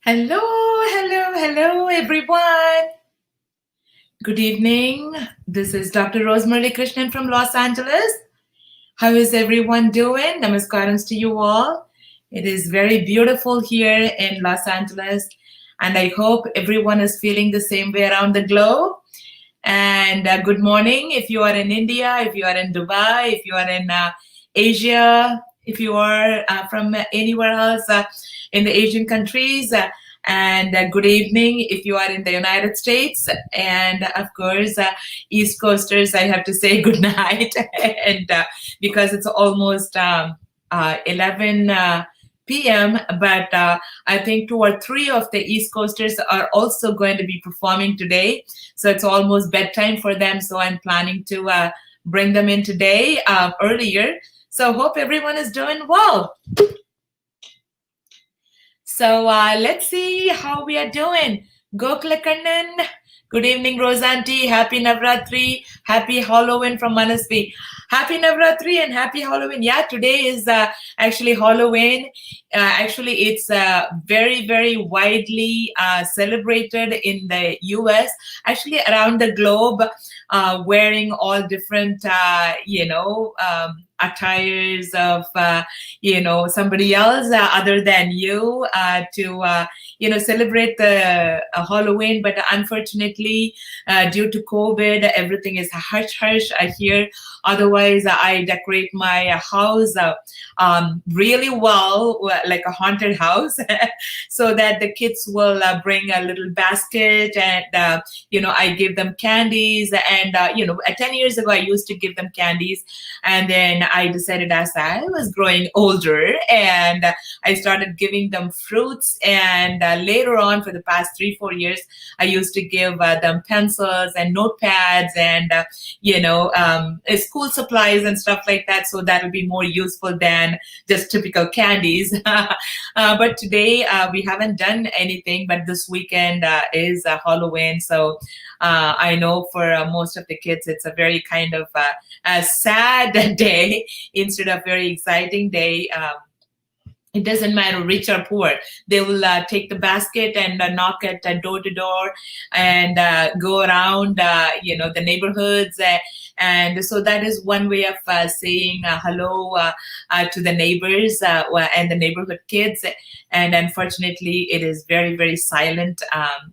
Hello, hello, everyone. Good evening. This is Dr. Muralikrishnan from Los Angeles. How is everyone doing? Namaskarams to you all. It is very beautiful here in Los Angeles, and I hope everyone is feeling the same way around the globe. And good morning if you are in India, if you are in Dubai, if you are in Asia, if you are from anywhere else in the Asian countries. And good evening if you are in the United States. And of course, East Coasters, I have to say good night. And because it's almost 11 p.m., but I think 2 or 3 of the East Coasters are also going to be performing today. So it's almost bedtime for them. So I'm planning to bring them in today earlier. So hope everyone is doing well. So let's see how we are doing. Goklakannan, good evening, Rosanti. Happy Navarathri. Happy Halloween from Manasvi. Happy Navarathri and happy Halloween. Yeah, today is actually Halloween. Actually, it's very, very widely celebrated in the US, actually around the globe, wearing all different, attires of, somebody else other than you to, celebrate the Halloween. But unfortunately, due to COVID, everything is hush-hush here. Otherwise, I decorate my house really well, like a haunted house, so that the kids will bring a little basket and, I give them candies. And, 10 years ago, I used to give them candies. And then I decided as I was growing older and I started giving them fruits. And later on, for the past 3-4 years, I used to give them pencils and notepads and, school supplies and stuff like that. So that will be more useful than just typical candies. But today we haven't done anything, but this weekend is Halloween. So I know for most of the kids, it's a very kind of a sad day instead of very exciting day. It doesn't matter rich or poor. They will take the basket and knock it door to door and go around, the neighborhoods. And so that is one way of saying hello to the neighbors and the neighborhood kids. And unfortunately, it is very, very silent,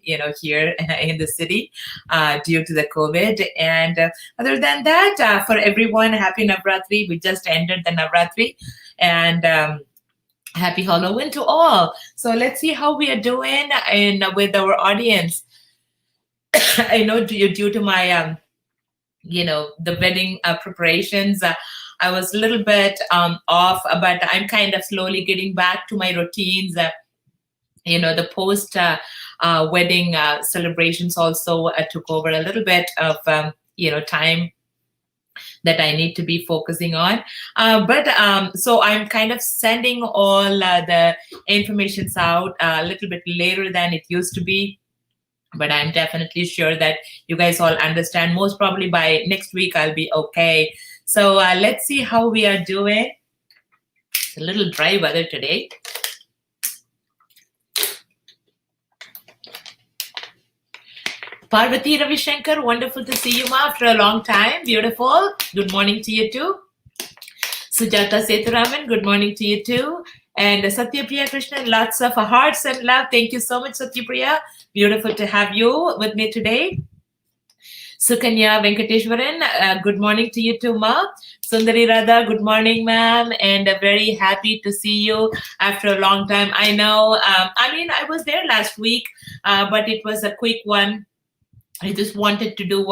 here in the city due to the COVID. And other than that, for everyone, happy Navarathri. We just ended the Navarathri. And happy Halloween to all. So let's see how we are doing with our audience. I know due to my, the wedding preparations, I was a little bit off, but I'm kind of slowly getting back to my routines. The post wedding celebrations also took over a little bit of, time that I need to be focusing on. So I'm kind of sending all the informations out a little bit later than it used to be. But I'm definitely sure that you guys all understand. Most probably by next week, I'll be okay. So let's see how we are doing. It's a little dry weather today. Parvati Ravi Shankar, wonderful to see you, ma, after a long time. Beautiful. Good morning to you too. Sangeetha Sethuraman, good morning to you too. And Satyapriya Krishnan, lots of hearts and love. Thank you so much, Satyapriya. Beautiful to have you with me today. Sukanya Venkateshwaran, good morning to you too, ma. Sundari Radha, good morning, ma'am. And very happy to see you after a long time. I know, I was there last week, but it was a quick one. I just wanted to do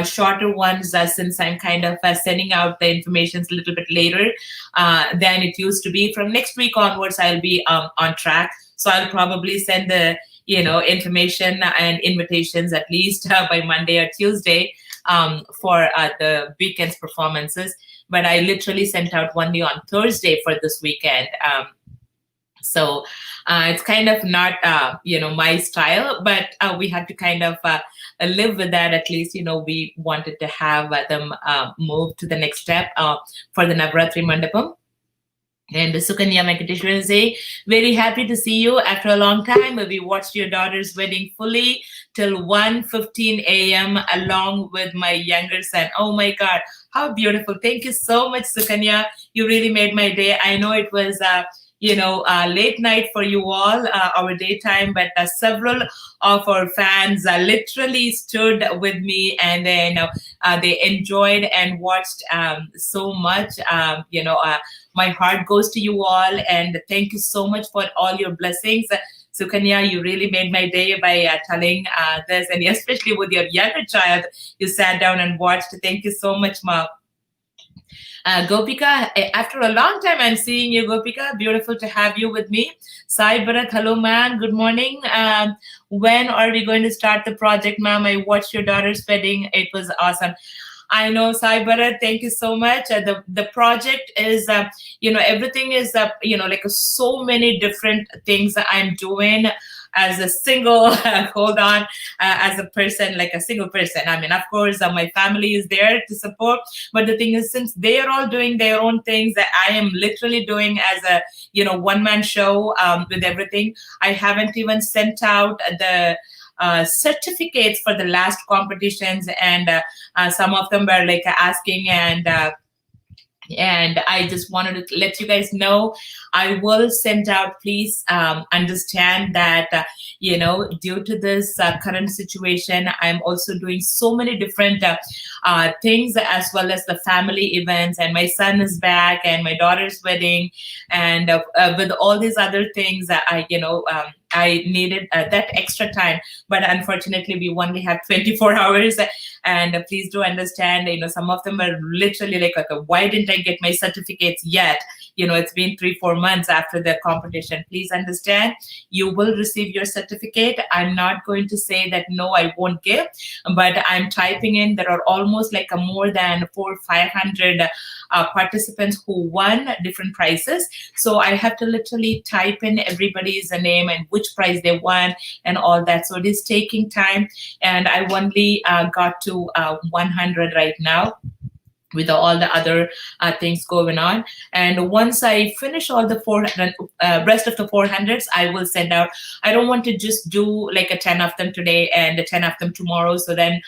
shorter ones since I'm kind of sending out the information a little bit later than it used to be. From next week onwards, I'll be on track. So I'll probably send the, information and invitations at least by Monday or Tuesday for the weekend's performances. But I literally sent out one day on Thursday for this weekend. So it's kind of not, my style, but we had to kind of live with that. At least, we wanted to have them move to the next step for the Navarathri Mandapam. And Sukanya Venkateshwaran say, very happy to see you after a long time. We watched your daughter's wedding fully till 1:15 a.m. along with my younger son. Oh my God, how beautiful. Thank you so much, Sukanya. You really made my day. I know it was late night for you all, our daytime, but several of our fans literally stood with me, and then they enjoyed and watched so much. My heart goes to you all, and thank you so much for all your blessings. Sukanya, you really made my day by telling this, and especially with your younger child, you sat down and watched. Thank you so much, Ma. Gopika, after a long time, I'm seeing you, Gopika. Beautiful to have you with me. Sai Bharat, hello, ma'am. Good morning. When are we going to start the project, ma'am? I watched your daughter's wedding. It was awesome. I know, Sai Bharat, thank you so much. The project is, everything is, like so many different things that I'm doing as a single, as a person, like a single person. I mean, of course, my family is there to support. But the thing is, since they are all doing their own things, that I am literally doing as a, one-man show with everything. I haven't even sent out the certificates for the last competitions, and some of them were like asking, and I just wanted to let you guys know I will send out. Please understand that due to this current situation, I'm also doing so many different things, as well as the family events, and my son is back, and my daughter's wedding, and with all these other things, I needed that extra time, but unfortunately we only have 24 hours, and please do understand, some of them are literally like, why didn't I get my certificates yet? It's been 3-4 months after the competition. Please understand, you will receive your certificate. I'm not going to say that no, I won't give, but I'm typing in, there are almost like more than 400-500 participants who won different prizes. So I have to literally type in everybody's name and which prize they won and all that. So it is taking time, and I only got to 100 right now, with all the other things going on. And once I finish all the 400, rest of the 400s, I will send out. I don't want to just do like a 10 of them today and a 10 of them tomorrow. So then,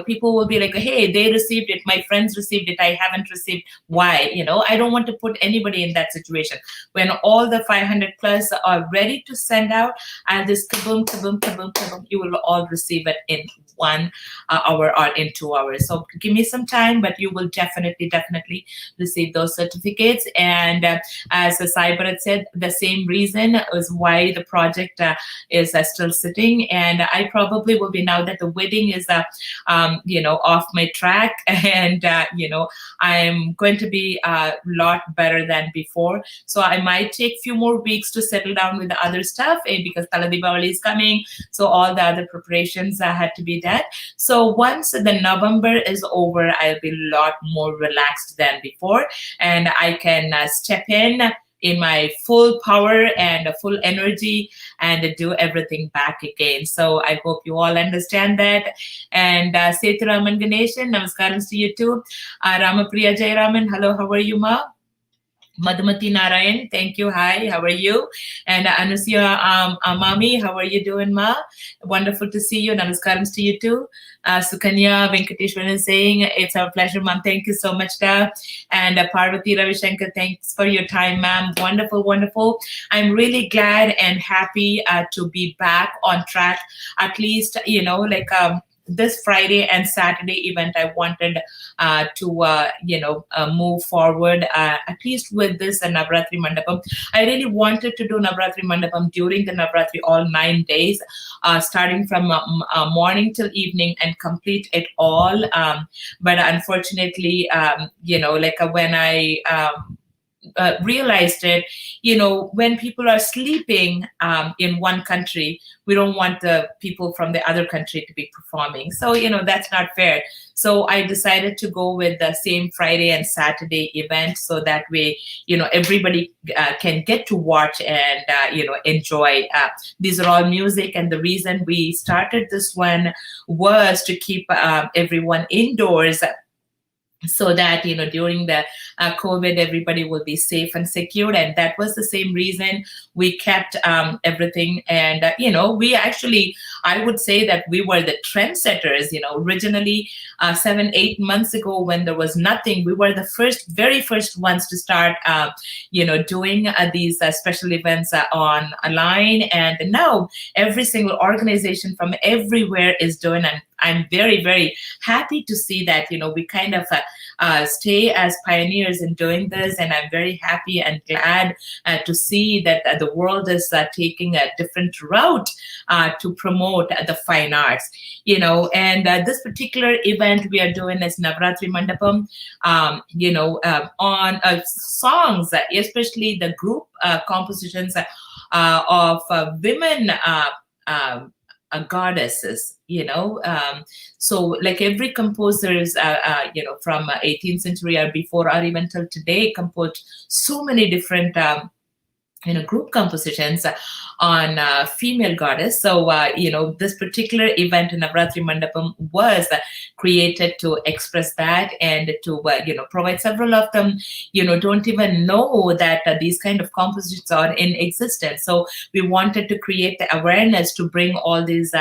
people will be like, hey, they received it, my friends received it, I haven't received. Why? I don't want to put anybody in that situation. When all the 500 plus are ready to send out, I'll just kaboom, kaboom, kaboom, kaboom. You will all receive it in 1 hour or in 2 hours. So give me some time, but you will definitely receive those certificates. And as Sai Bharat said, the same reason is why the project is still sitting. And I probably will be, now that the wedding is off my track, and I'm going to be a lot better than before. So I might take few more weeks to settle down with the other stuff, because Tala Deepavali is coming, so all the other preparations had to be done. So once the November is over, I'll be a lot more relaxed than before, and I can step in my full power and full energy and do everything back again. So I hope you all understand that. And Sethuraman Ganeshan, namaskaram to you too. Ramapriya Jayaraman, hello, how are you, ma? Madhumati Narayan, thank you. Hi, how are you? And Anusia Mami, how are you doing, ma? Wonderful to see you. Namaskaram to you too. Sukanya Venkateshwaran is saying, it's our pleasure, ma'am. Thank you so much, da. And Parvati Ravishankar, thanks for your time, ma'am. Wonderful, wonderful. I'm really glad and happy to be back on track. At least, this Friday and Saturday event, I wanted to move forward, at least with this Navarathri Mandapam. I really wanted to do Navarathri Mandapam during the Navarathri, all 9 days, starting from morning till evening, and complete it all. But unfortunately, when I realized it, when people are sleeping in one country, we don't want the people from the other country to be performing. So, that's not fair. So I decided to go with the same Friday and Saturday event, so that way, everybody can get to watch and, enjoy. These are all music. And the reason we started this one was to keep everyone indoors, so that during the COVID everybody will be safe and secure. And that was the same reason we kept everything. And we actually, I would say that we were the trendsetters. Originally 7-8 months ago, when there was nothing, we were the very first ones to start doing these special events online. And now every single organization from everywhere is doing. And I'm very, very happy to see that, we kind of stay as pioneers in doing this. And I'm very happy and glad to see that the world is taking a different route to promote the fine arts, and this particular event we are doing is Navarathri Mandapam, on songs, especially the group compositions of women goddesses, so like every composers, from 18th century or before, or even till today, composed so many different group compositions on female goddess. So, this particular event in Navarathri Mandapam was created to express that, and to, provide several of them, don't even know that these kind of compositions are in existence. So we wanted to create the awareness to bring all these,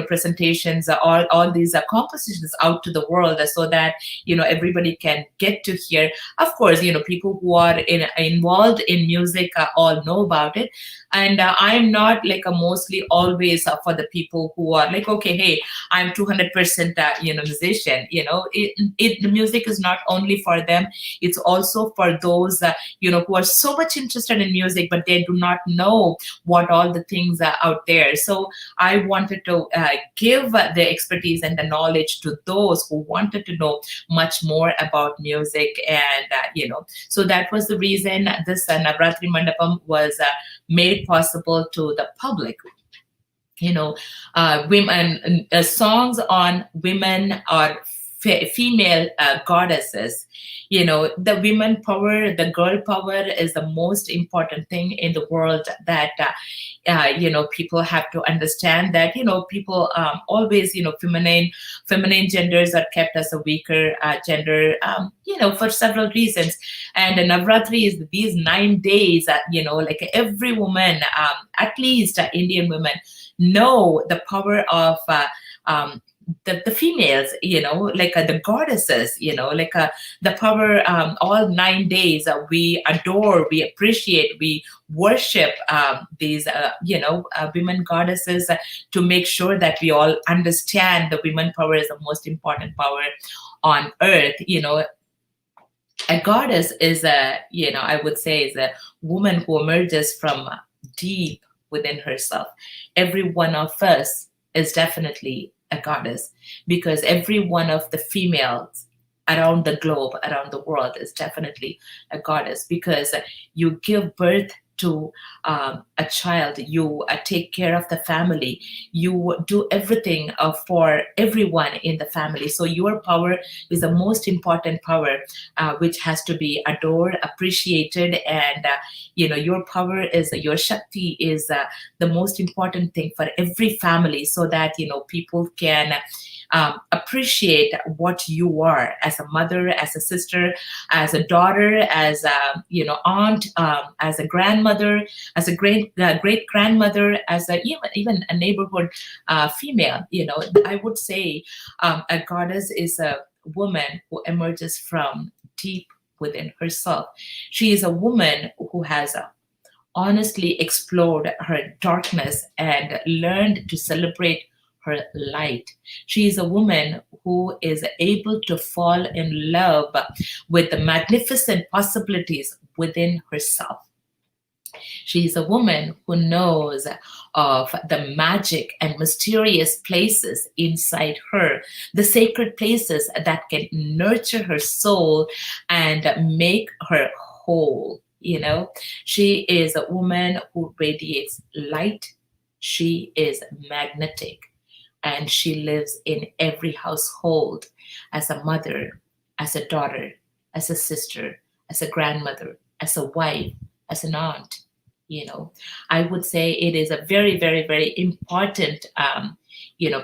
presentations, all these compositions out to the world, so that, everybody can get to hear. Of course, people who are involved in music all know about it. And I'm not like mostly always for the people who are like, okay, hey, I'm 200% musician. The music is not only for them, it's also for those who are so much interested in music, but they do not know what all the things are out there. So I wanted to give the expertise and the knowledge to those who wanted to know much more about music. And so that was the reason this Navarathri Mandapam was made possible to the public. Women songs on women or female goddesses. The women power, the girl power is the most important thing in the world that people have to understand. That people always feminine genders are kept as a weaker gender, for several reasons. And Navratri is these 9 days. Like every woman, at least Indian women, know the power of the females, like the goddesses, like the power. All 9 days we adore, we appreciate, we worship these women goddesses, to make sure that we all understand the women power is the most important power on earth. A goddess is I would say, is a woman who emerges from deep within herself. Every one of us is definitely a goddess, because every one of the females around the globe, around the world, is definitely a goddess, because you give birth to a child, you take care of the family, you do everything for everyone in the family. So your power is the most important power, which has to be adored, appreciated. And your power is, your Shakti is the most important thing for every family, so that people can appreciate what you are as a mother, as a sister, as a daughter, as a aunt, as a grandmother, as a great grandmother, as even a neighborhood female. I would say a goddess is a woman who emerges from deep within herself. She is a woman who has honestly explored her darkness and learned to celebrate her light. She is a woman who is able to fall in love with the magnificent possibilities within herself. She is a woman who knows of the magic and mysterious places inside her, the sacred places that can nurture her soul and make her whole. She is a woman who radiates light. She is magnetic. And she lives in every household as a mother, as a daughter, as a sister, as a grandmother, as a wife, as an aunt. I would say it is a very, very, very important,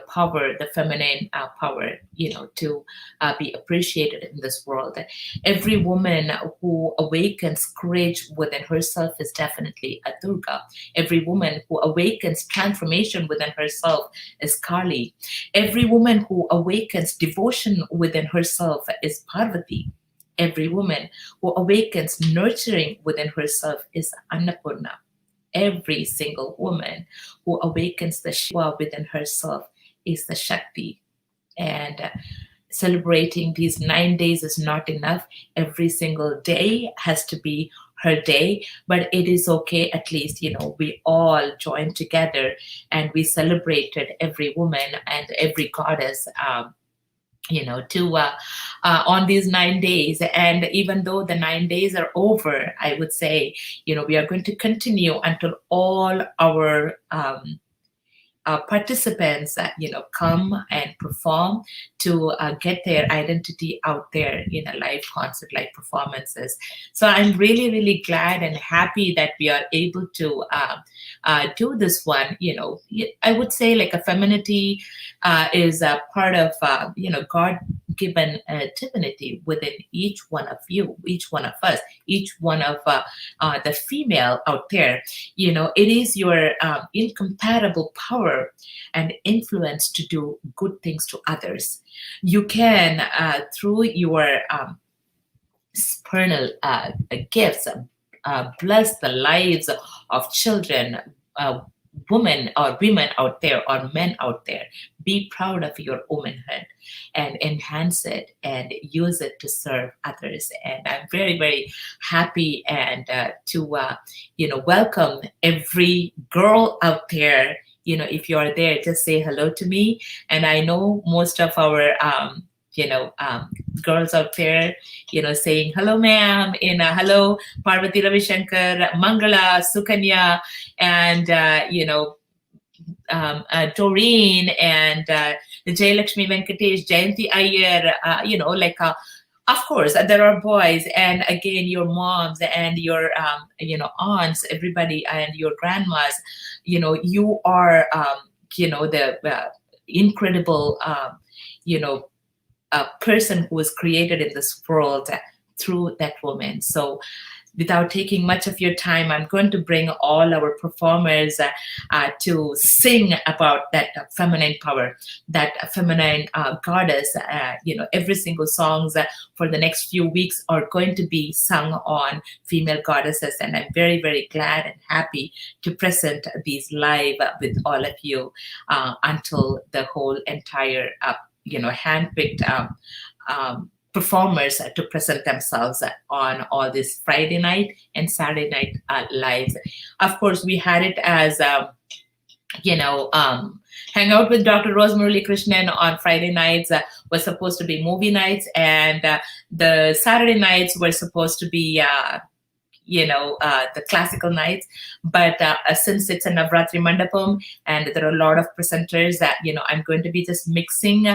power, the feminine power, to be appreciated in this world. Every woman who awakens courage within herself is definitely a Durga. Every woman who awakens transformation within herself is Kali. Every woman who awakens devotion within herself is Parvati. Every woman who awakens nurturing within herself is Annapurna. Every single woman who awakens the Shiva within herself is the Shakti. And celebrating these 9 days is not enough. Every single day has to be her day, but it is okay. At least, we all joined together and we celebrated every woman and every goddess, on these 9 days. And even though the 9 days are over, I would say, we are going to continue until all our participants, come and perform to get their identity out there in a live concert, like performances. So I'm really, really glad and happy that we are able to do this one. I would say like a femininity is a part of, God-given divinity within each one of you, each one of us, each one of the female out there. It is your incomparable power and influence to do good things to others. You can, through your supernal gifts, bless the lives of children, women or women out there or men out there. Be proud of your womanhood and enhance it and use it to serve others. And I'm very, very happy and to welcome every girl out there. If you are there, just say hello to me. And I know most of our girls out there, saying hello, ma'am, in hello, Parvati Ravishankar, Mangala, Sukanya, and Doreen, and Jayalakshmi Venkatesh, Jayanti Iyer, of course, there are boys, and again, your moms and your, aunts, everybody, and your grandmas, you are, the incredible, person who was created in this world through that woman. So without taking much of your time, I'm going to bring all our performers to sing about that feminine power, that feminine goddess. Every single songs for the next few weeks are going to be sung on female goddesses. And I'm very, very glad and happy to present these live with all of you until the whole entire, handpicked performers to present themselves on all this Friday night and Saturday night lives. Of course, we had it as, Hangout with Dr. Rose Muralikrishnan on Friday nights was supposed to be movie nights, and the Saturday nights were supposed to be the classical nights. But since it's a Navarathri Mandapam and there are a lot of presenters that, I'm going to be just mixing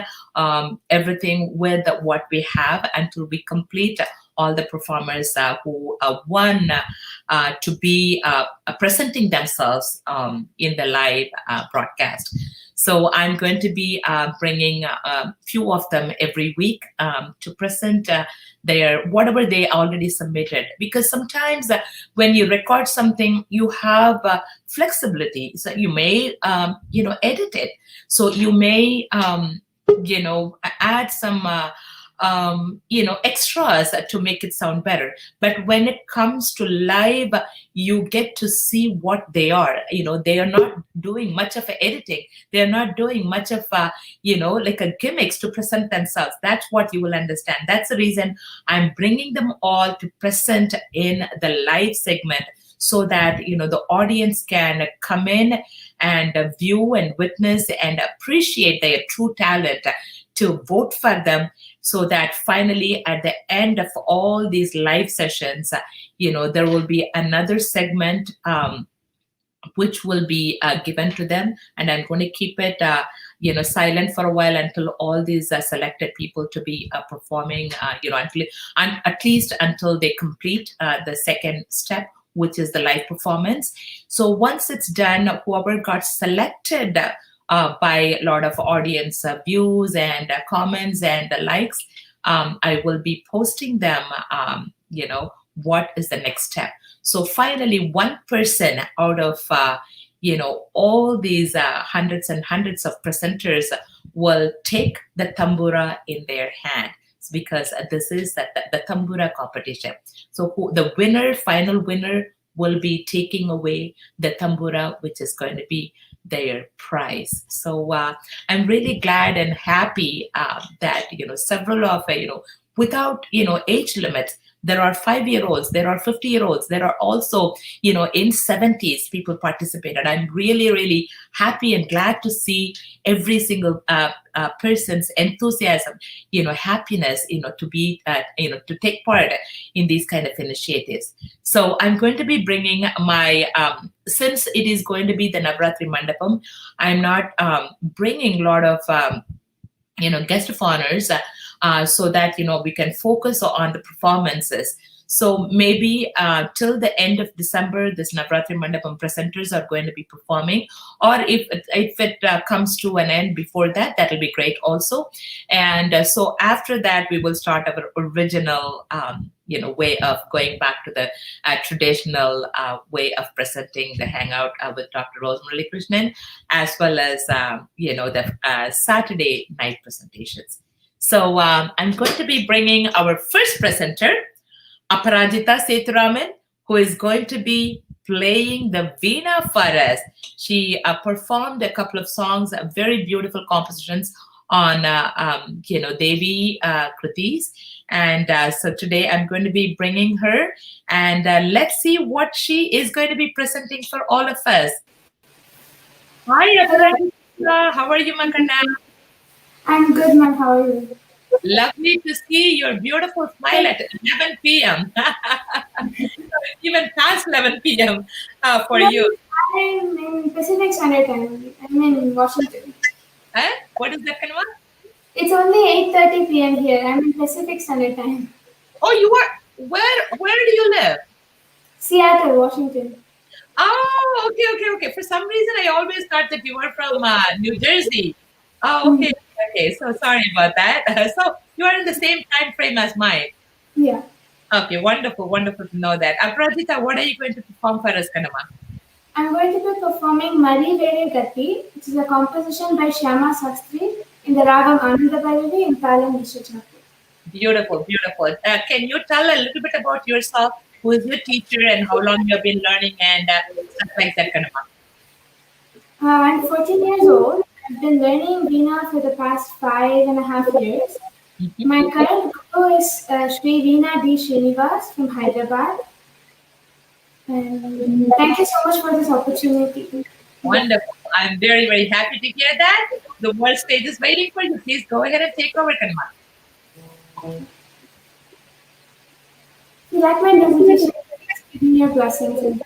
everything with what we have until we complete all the performers who won to be presenting themselves in the live broadcast. So I'm going to be bringing a few of them every week to present their whatever they already submitted. Because sometimes when you record something, you have flexibility. So you may, edit it. So you may, add some extras to make it sound better. But when it comes to live, you get to see what they are. They are not doing much of editing. They're not doing much of, like a gimmicks to present themselves. That's what you will understand. That's the reason I'm bringing them all to present in the live segment, so that, the audience can come in and view and witness and appreciate their true talent, to vote for them, so that finally at the end of all these live sessions, there will be another segment which will be given to them. And I'm going to keep it silent for a while until all these selected people to be performing, at least until they complete the second step, which is the live performance. So once it's done, whoever got selected by a lot of audience views and comments and likes, I will be posting them, what is the next step. So finally, one person out of, all these hundreds and hundreds of presenters will take the tambura in their hand, because this is the tambura competition. So the final winner will be taking away the tambura, which is going to be their prize. So I'm really glad and happy that several of without age limits. There are 5-year-olds, there are 50-year-olds, there are also in 70s people participated. I'm really, really happy and glad to see every single person's enthusiasm, happiness, to be to take part in these kind of initiatives. So I'm going to be bringing my since it is going to be the Navarathri Mandapam, I'm not bringing a lot of guest of honors, so that we can focus on the performances. So maybe till the end of December, this Navarathri Mandapam presenters are going to be performing, or if it comes to an end before that, that will be great also. And so after that, we will start our original way of going back to the traditional way of presenting the Hangout with Dr. Muralikrishnan, as well as the Saturday night presentations. So I'm going to be bringing our first presenter, Aparajitha Sethuraman, who is going to be playing the veena for us. She performed a couple of songs, very beautiful compositions on Devi KRITIS. And so today I'm going to be bringing her, and let's see what she is going to be presenting for all of us. Hi, Aparajitha. How are you, Makana? I'm good, ma'am. How are you? Lovely to see your beautiful smile at 11 p.m. Even past 11 p.m. For you. I'm in Pacific Standard Time. I'm in Washington. What is that, Kanwa? It's only 8:30 p.m. here. I'm in Pacific Standard Time. Oh, you are? Where do you live? Seattle, Washington. Oh, okay. For some reason, I always thought that you were from New Jersey. Oh, okay. Okay, so sorry about that. So you are in the same time frame as mine. Yeah. Okay, wonderful to know that. Aparajitha, what are you going to perform for us, Kanama? I'm going to be performing Mari Vere Gati, which is a composition by Shyama Sastry in the Ragam Ananda Bhairavi in Talam Chapter. Beautiful. Can you tell a little bit about yourself? Who is your teacher and how long you have been learning and stuff like that, Kanama? I'm 14 years old. I've been learning veena for the past 5.5 years. My current guru is Sri Veena D. Srinivas from Hyderabad. And thank you so much for this opportunity. Wonderful. I'm very, very happy to hear that. The world stage is waiting for you. Please go ahead and take over, Kanma. If you like my presentation, please give me your blessings.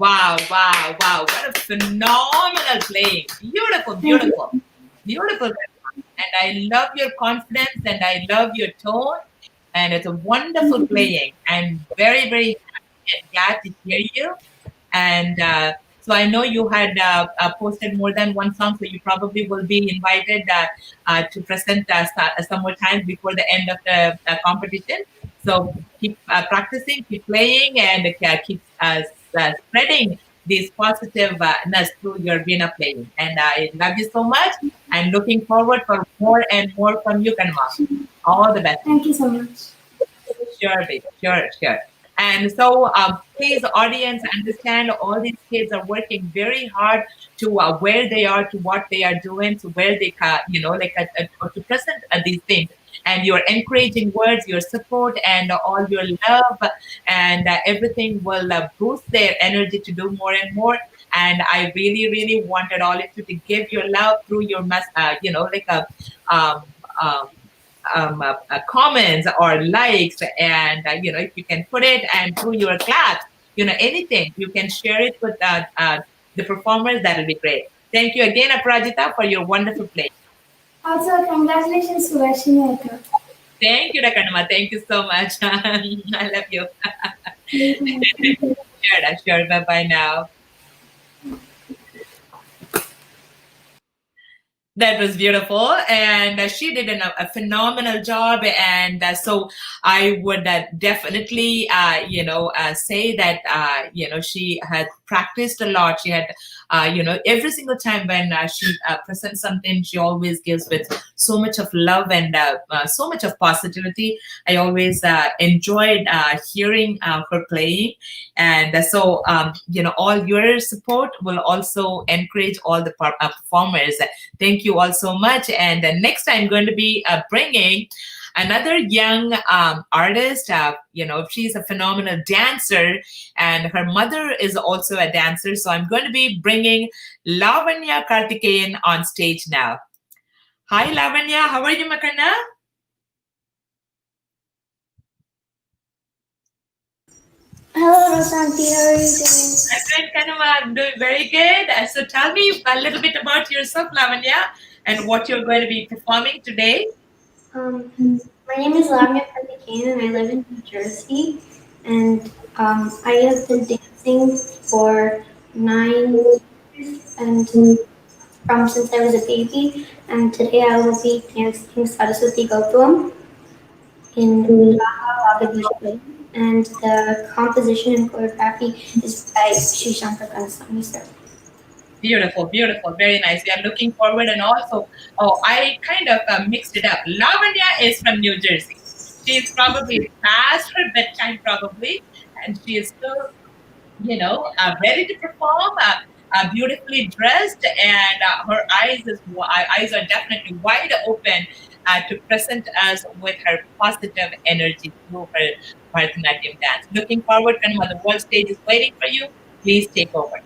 Wow. What a phenomenal playing. Beautiful. Beautiful. And I love your confidence and I love your tone. And it's a wonderful playing. I'm very, very happy and glad to hear you. And so I know you had posted more than one song, so you probably will be invited to present some more times before the end of the competition. So keep practicing, keep playing, and keep spreading this positiveness through your Veena playing. And I love you so much. I'm looking forward for more and more from you, Kanma. All the best. Thank you so much. Sure, baby. Sure. And so, please, audience, understand all these kids are working very hard to where they are, to what they are doing, to where they can, to present these things. And your encouraging words, your support, and all your love, and everything will boost their energy to do more and more. And I really, really wanted all of you to give your love through your comments or likes, and if you can put it and through your claps, anything you can share it with the performers, that will be great. Thank you again, Aparajitha, for your wonderful play. Also, congratulations to Varshini. Thank you, Rakanama. Thank you so much. I love you. Sure. Bye now. That was beautiful, and she did a phenomenal job. And so I would definitely, say that she had practiced a lot. She had, every single time when she presents something, she always gives with so much of love and so much of positivity. I always enjoyed hearing her playing, and so all your support will also encourage all the performers. Thank you all so much. And next I'm going to be bringing another young artist. She's a phenomenal dancer, and her mother is also a dancer. So I'm going to be bringing Lavanya Karthikeyan on stage now. Hi, Lavanya. How are you, Makarna? Hello, Rosanti. How are you doing? I'm good, Kanama. I'm doing very good. So tell me a little bit about yourself, Lavanya, and what you're going to be performing today. My name is Lavanya Karthikeyan, and I live in New Jersey. And I have been dancing for 9 years, and since I was a baby. And today I will be dancing Saraswati Gautam in Raga, and the composition and choreography is by Sri Shankar Kanasamy sir. Beautiful. Very nice. We are looking forward. And also, I kind of mixed it up. Lavanya is from New Jersey. She's probably past her bedtime, probably, and she is still, ready to perform, beautifully dressed, and her eyes are definitely wide open to present us with her positive energy through her Bharatanatyam dance. Looking forward, Kanama. The world stage is waiting for you. Please take over.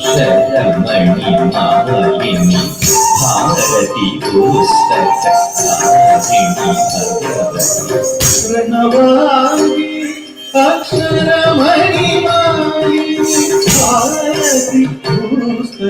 Chellamani Mahalini Bharati Pustaka Pranavani Aksharamani Malini Bharati Pustaka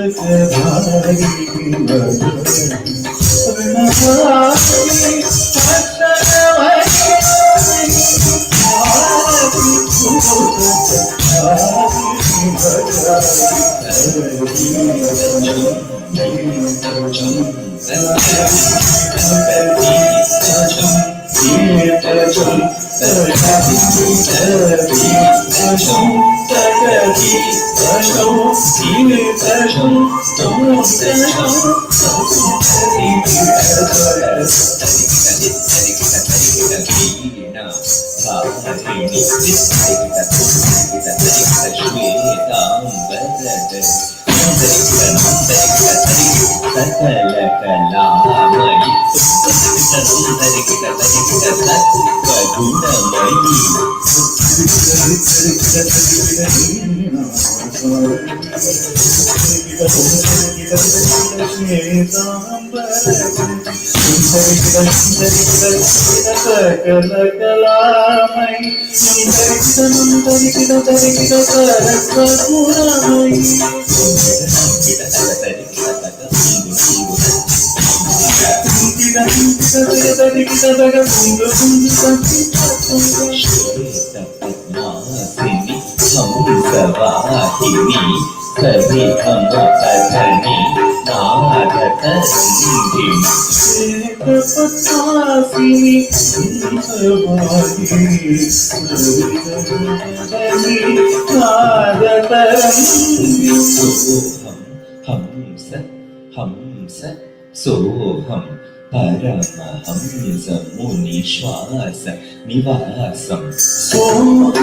Soham Paramahamsa Munishwasa Nivasam Soham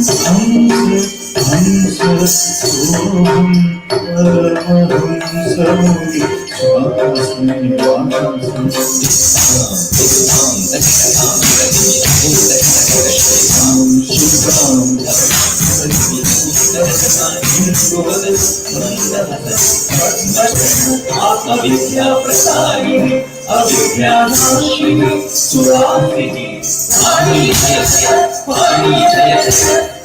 Soham Paramahamsa Munishwasa Avidya Prasarini, Avidya Nashini, Surafini, Pani Jaya, Pani Jaya,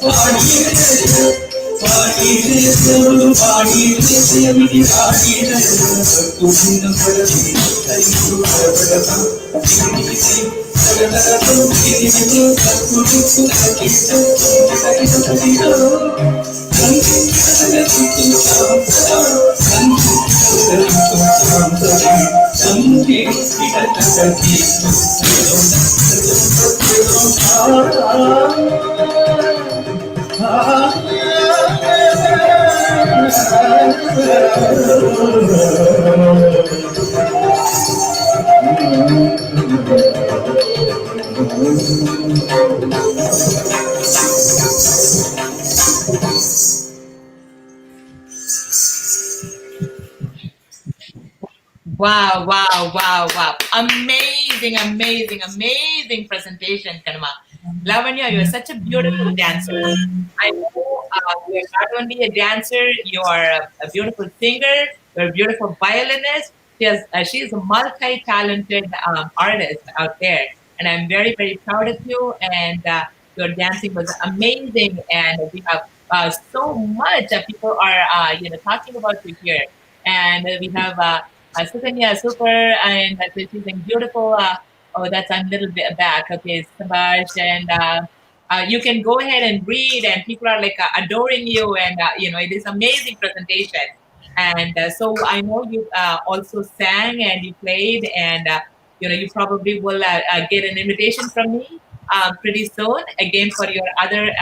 Pani Jaya, Pani Jaya, Pani Jaya, Vidi Pani Jaya, Tujina Parati, Taisu Parata, Tijiti, Tagata, Tijiti, Takutu, Takitu, Takitu, Takitu, Wow, wow, wow, wow. Amazing, amazing, amazing presentation, Kanama. Lavanya, you're such a beautiful dancer. I know you're not only a dancer, you are a beautiful singer, you're a beautiful violinist. She is a multi-talented artist out there. And I'm very, very proud of you. And your dancing was amazing. And we have so much that people are talking about you here. And we have Sukanya, super, and she's beautiful. Oh, that's a little bit back. Okay, Sabash and you can go ahead and read, and people are like adoring you, and it is amazing presentation. And so I know you also sang and you played, and you probably will get an invitation from me pretty soon again for your other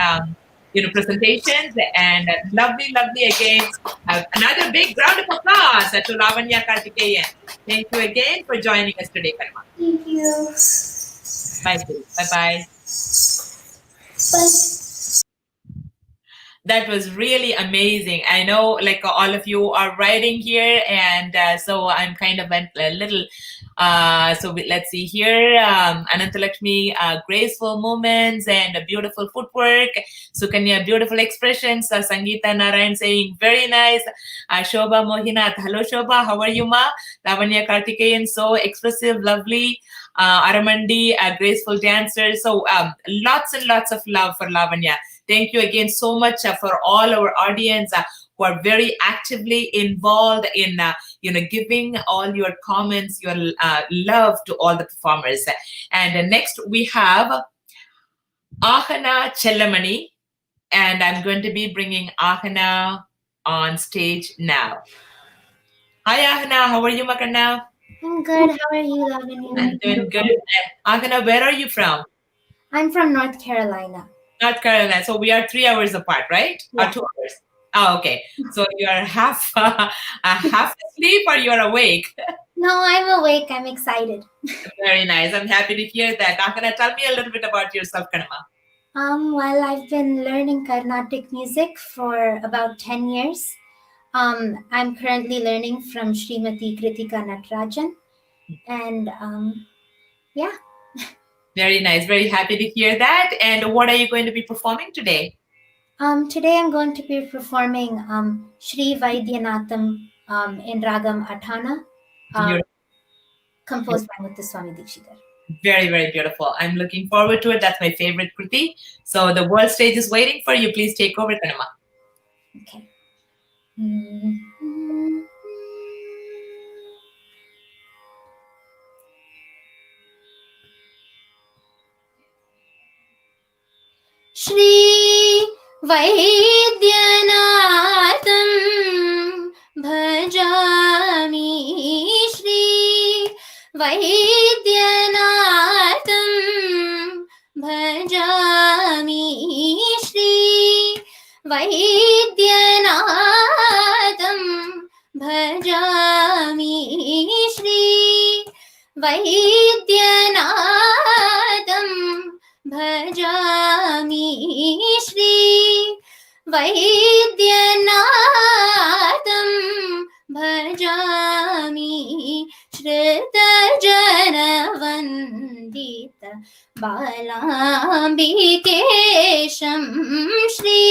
presentations. And lovely, lovely again. Another big round of applause to Lavanya Kartikeyan. Thank you again for joining us today, Karma. Thank you. Bye, bye, bye. Bye. That was really amazing. I know like all of you are writing here, and so I'm kind of a little let's see here. Anantalakshmi, graceful movements and a beautiful footwork. Sukanya, beautiful expressions. Sangeetha Narayanan saying very nice. Shobha Mohinath, hello Shobha, how are you ma? Lavanya Kartikeyan, so expressive, lovely. Aramandi, a graceful dancer. So lots and lots of love for Lavanya. Thank you again so much for all our audience who are very actively involved in giving all your comments, your love to all the performers. And next we have Ahana Chellamani, and I'm going to be bringing Ahana on stage now. Hi Ahana, how are you, Makarna? I'm good. How are you, Lavanya? I'm doing good. Ahana, where are you from? I'm from North Carolina. North Carolina. So we are 3 hours apart, right? Yeah. Or 2 hours? Oh, okay. So you are half asleep or you're awake? No, I'm awake. I'm excited. Very nice. I'm happy to hear that. Ahana, tell me a little bit about yourself, Kanama. Well, I've been learning Carnatic music for about 10 years. I'm currently learning from Srimati Kritika Natarajan. And yeah. Very nice. Very happy to hear that. And what are you going to be performing today? Today I'm going to be performing Shri Vaidyanatham in Ragam Athana, composed by Muthuswami Dikshidhar. Very, very beautiful. I'm looking forward to it. That's my favorite Kriti. So the world stage is waiting for you. Please take over, Kanama. Okay. Shri Vaidyanatham bhajami, Shri Vaidyanatham bhajami, Shri Vaidyanatham bhajami, Shri Vaidyanatham bhajami, Shri Vaidyanatham bhajami, Shrita Jana Vandita Balambikesham, Shri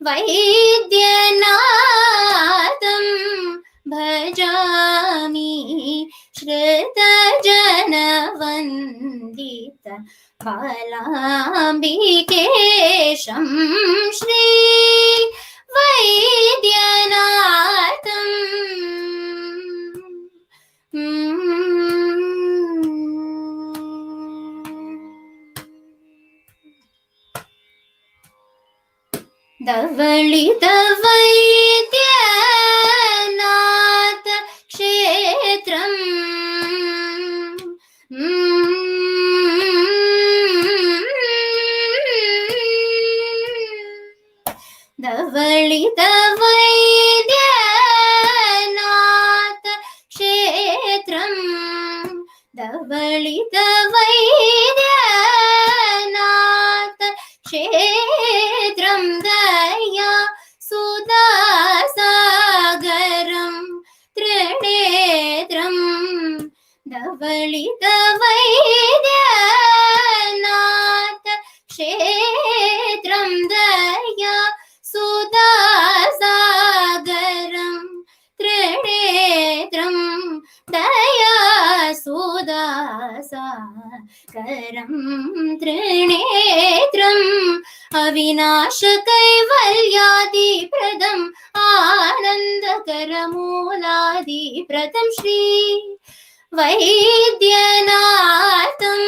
Vaidyanatham bhajami, Shrita Jana Vandita Balambikesham, Shri Vaidyanatham. Davalita Vaidyanath Kshetram, Davalita Vaidyanath Kshetram, Davalita Vaidyanath Kshetram, Daya Sudasagaram Trinetram, Davalita Vaidyanath Kshetram, Daya Sudasagaram Trinetram, Daya Sudasagaram Trinetram, Avinasha Kaivalyadi Pradam Anandakaramuladi Pradam, Shri Vaidyanatham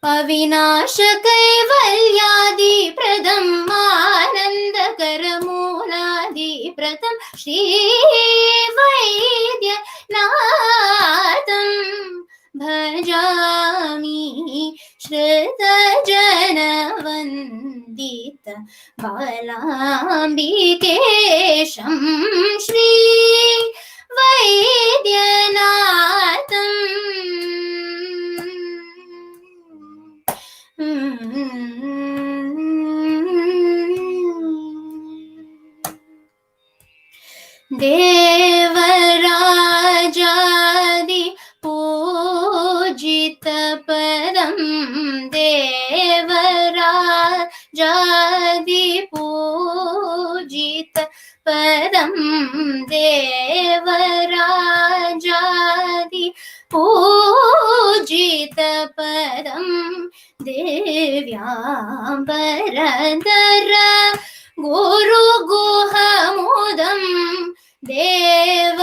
अविनाशकैवल्यादिप्रदम् आनन्दकरमूलादिप्रदम् श्रीवैद्यनाथं भजामि श्रुतजनवन्दित बालाम्बिकेशं Shri वैद्यनाथम् देवराजादि पूजितपदं देवराजादि पूजितपदं देवराजादि पूजितपदं देव्याम्बरधर गुरुगुहमुदं देवराजादि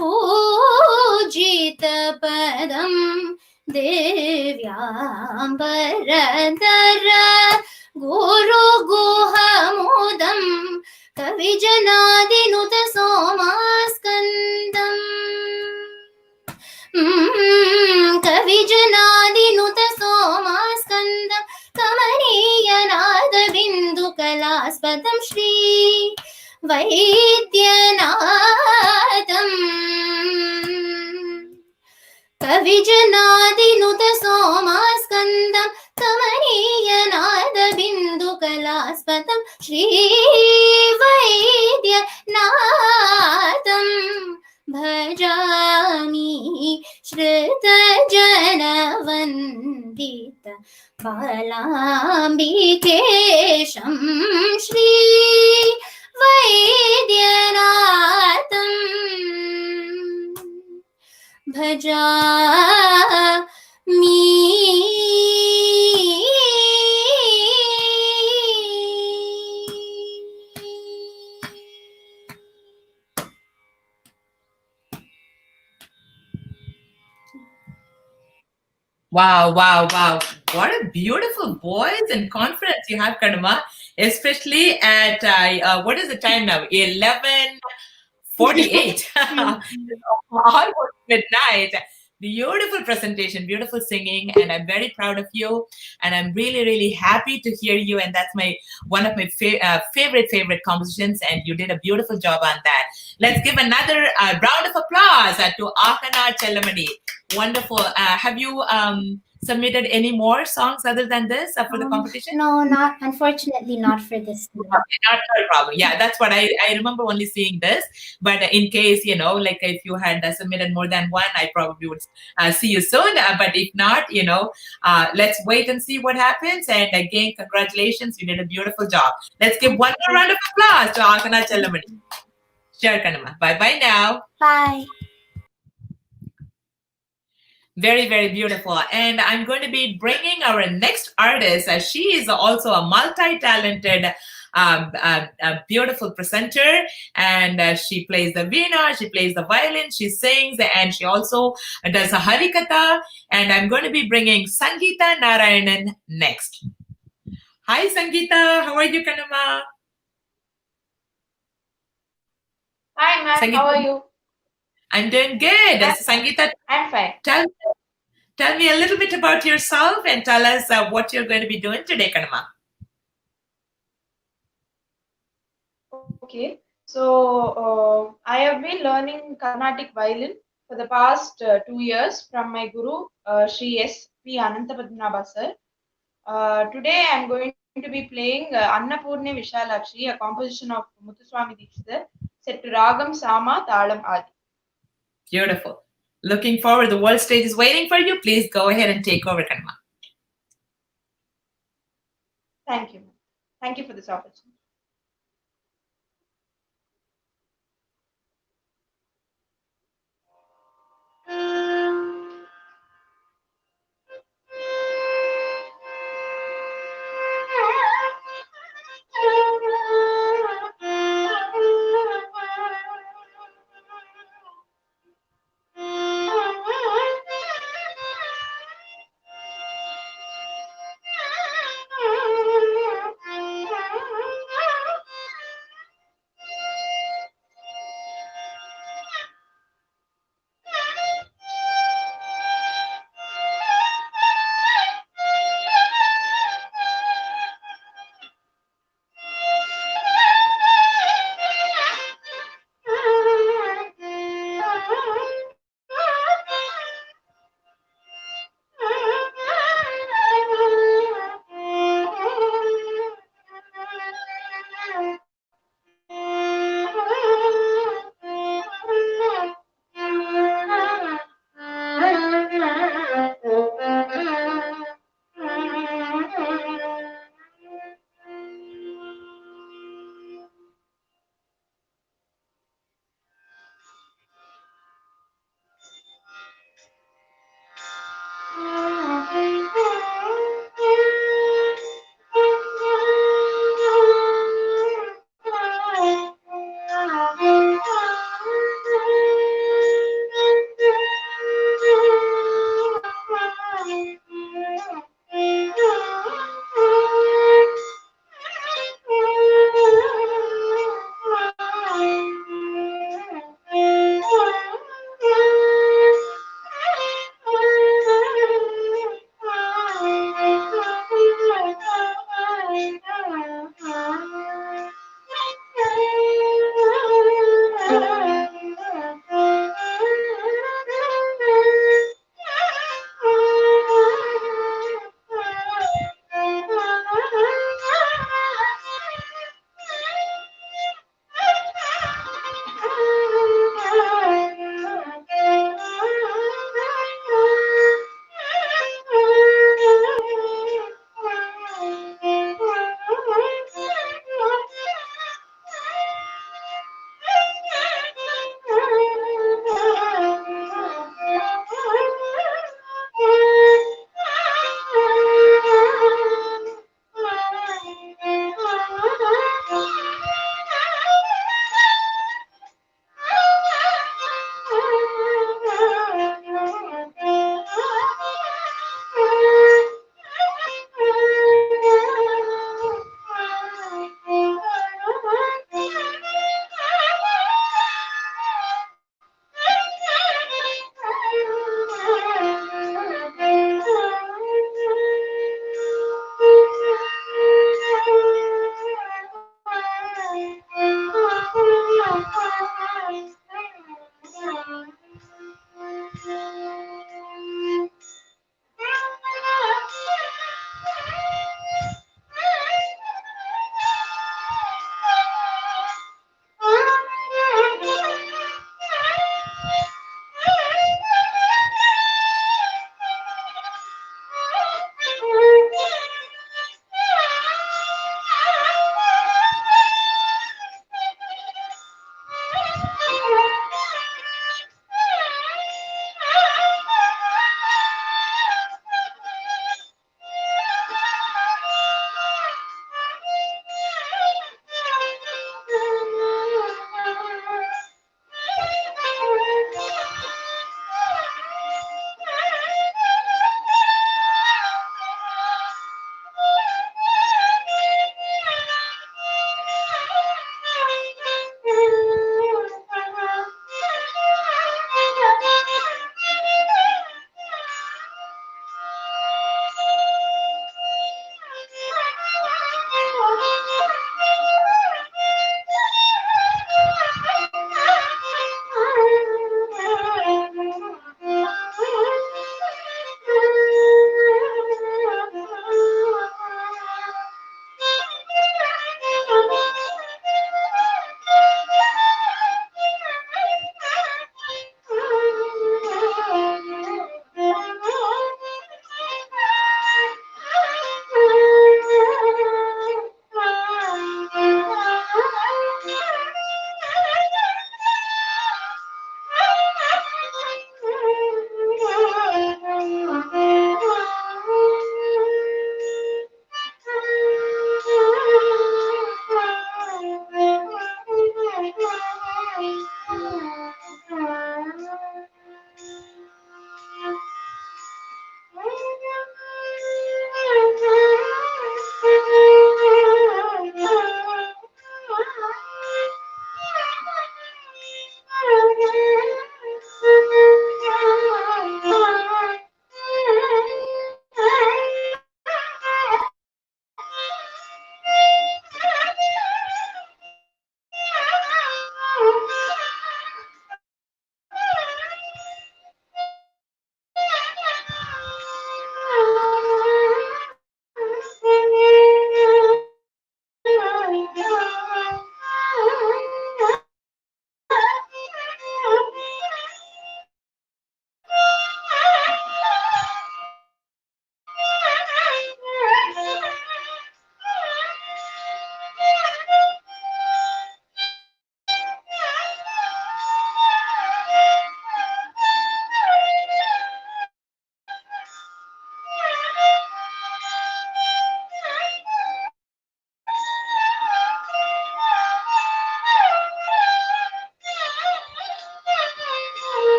पूजितपदं देव्याम्बरधर गुरुगुहमुदं कविजनादिनुत सोमास्कन्दम् कविजनादिनुत सोमास्कन्दं कमनीयनादबिन्दुकलास्पदं Shri वैद्यनाथम् कविजनादिनुत सोमास्कन्दं कमनीयनादबिन्दुकलास्पदं Shri वैद्यनाथम् भजामि श्रुतजनवन्दित बालाम्बिकेशं Shri वैद्यनाथम् भजामि Wow, wow, wow. What a beautiful voice and confidence you have, Kanama, especially at, what is the time now? 11:48. Almost midnight. Beautiful presentation, beautiful singing, and I'm very proud of you. And I'm really, really happy to hear you. And that's one of my favorite compositions. And you did a beautiful job on that. Let's give another round of applause to Ahana Chellamani. Wonderful. Have you submitted any more songs other than this for the competition? No, unfortunately not for this. Not a problem. Yeah, that's what I remember only seeing this. But in case, like if you had submitted more than one, I probably would see you soon. But if not, let's wait and see what happens. And again, congratulations. You did a beautiful job. Let's give one more round of applause to Ahana Chellamani. Sure, Kanama. Bye-bye now. Bye. Very, very beautiful. And I'm going to be bringing our next artist. She is also a multi-talented, beautiful presenter. And she plays the veena, she plays the violin, she sings, and she also does a harikatha. And I'm going to be bringing Sangeetha Narayanan next. Hi, Sangeetha. How are you, Kanama? Hi, ma'am. How are you? I'm doing good. Sangeetha, I'm fine. Tell me a little bit about yourself and tell us what you're going to be doing today, Kanama. Okay. So, I have been learning Carnatic violin for the past 2 years from my guru, Sri S. P. Ananthapadmanabha sir. Today, I'm going to be playing Annapurne Vishalakshi, a composition of Muthuswami Dikshithar, set to Ragam, Sama, Talam, Adi. Beautiful. Looking forward. The world stage is waiting for you. Please go ahead and take over, Kanama. Thank you. Thank you for this opportunity.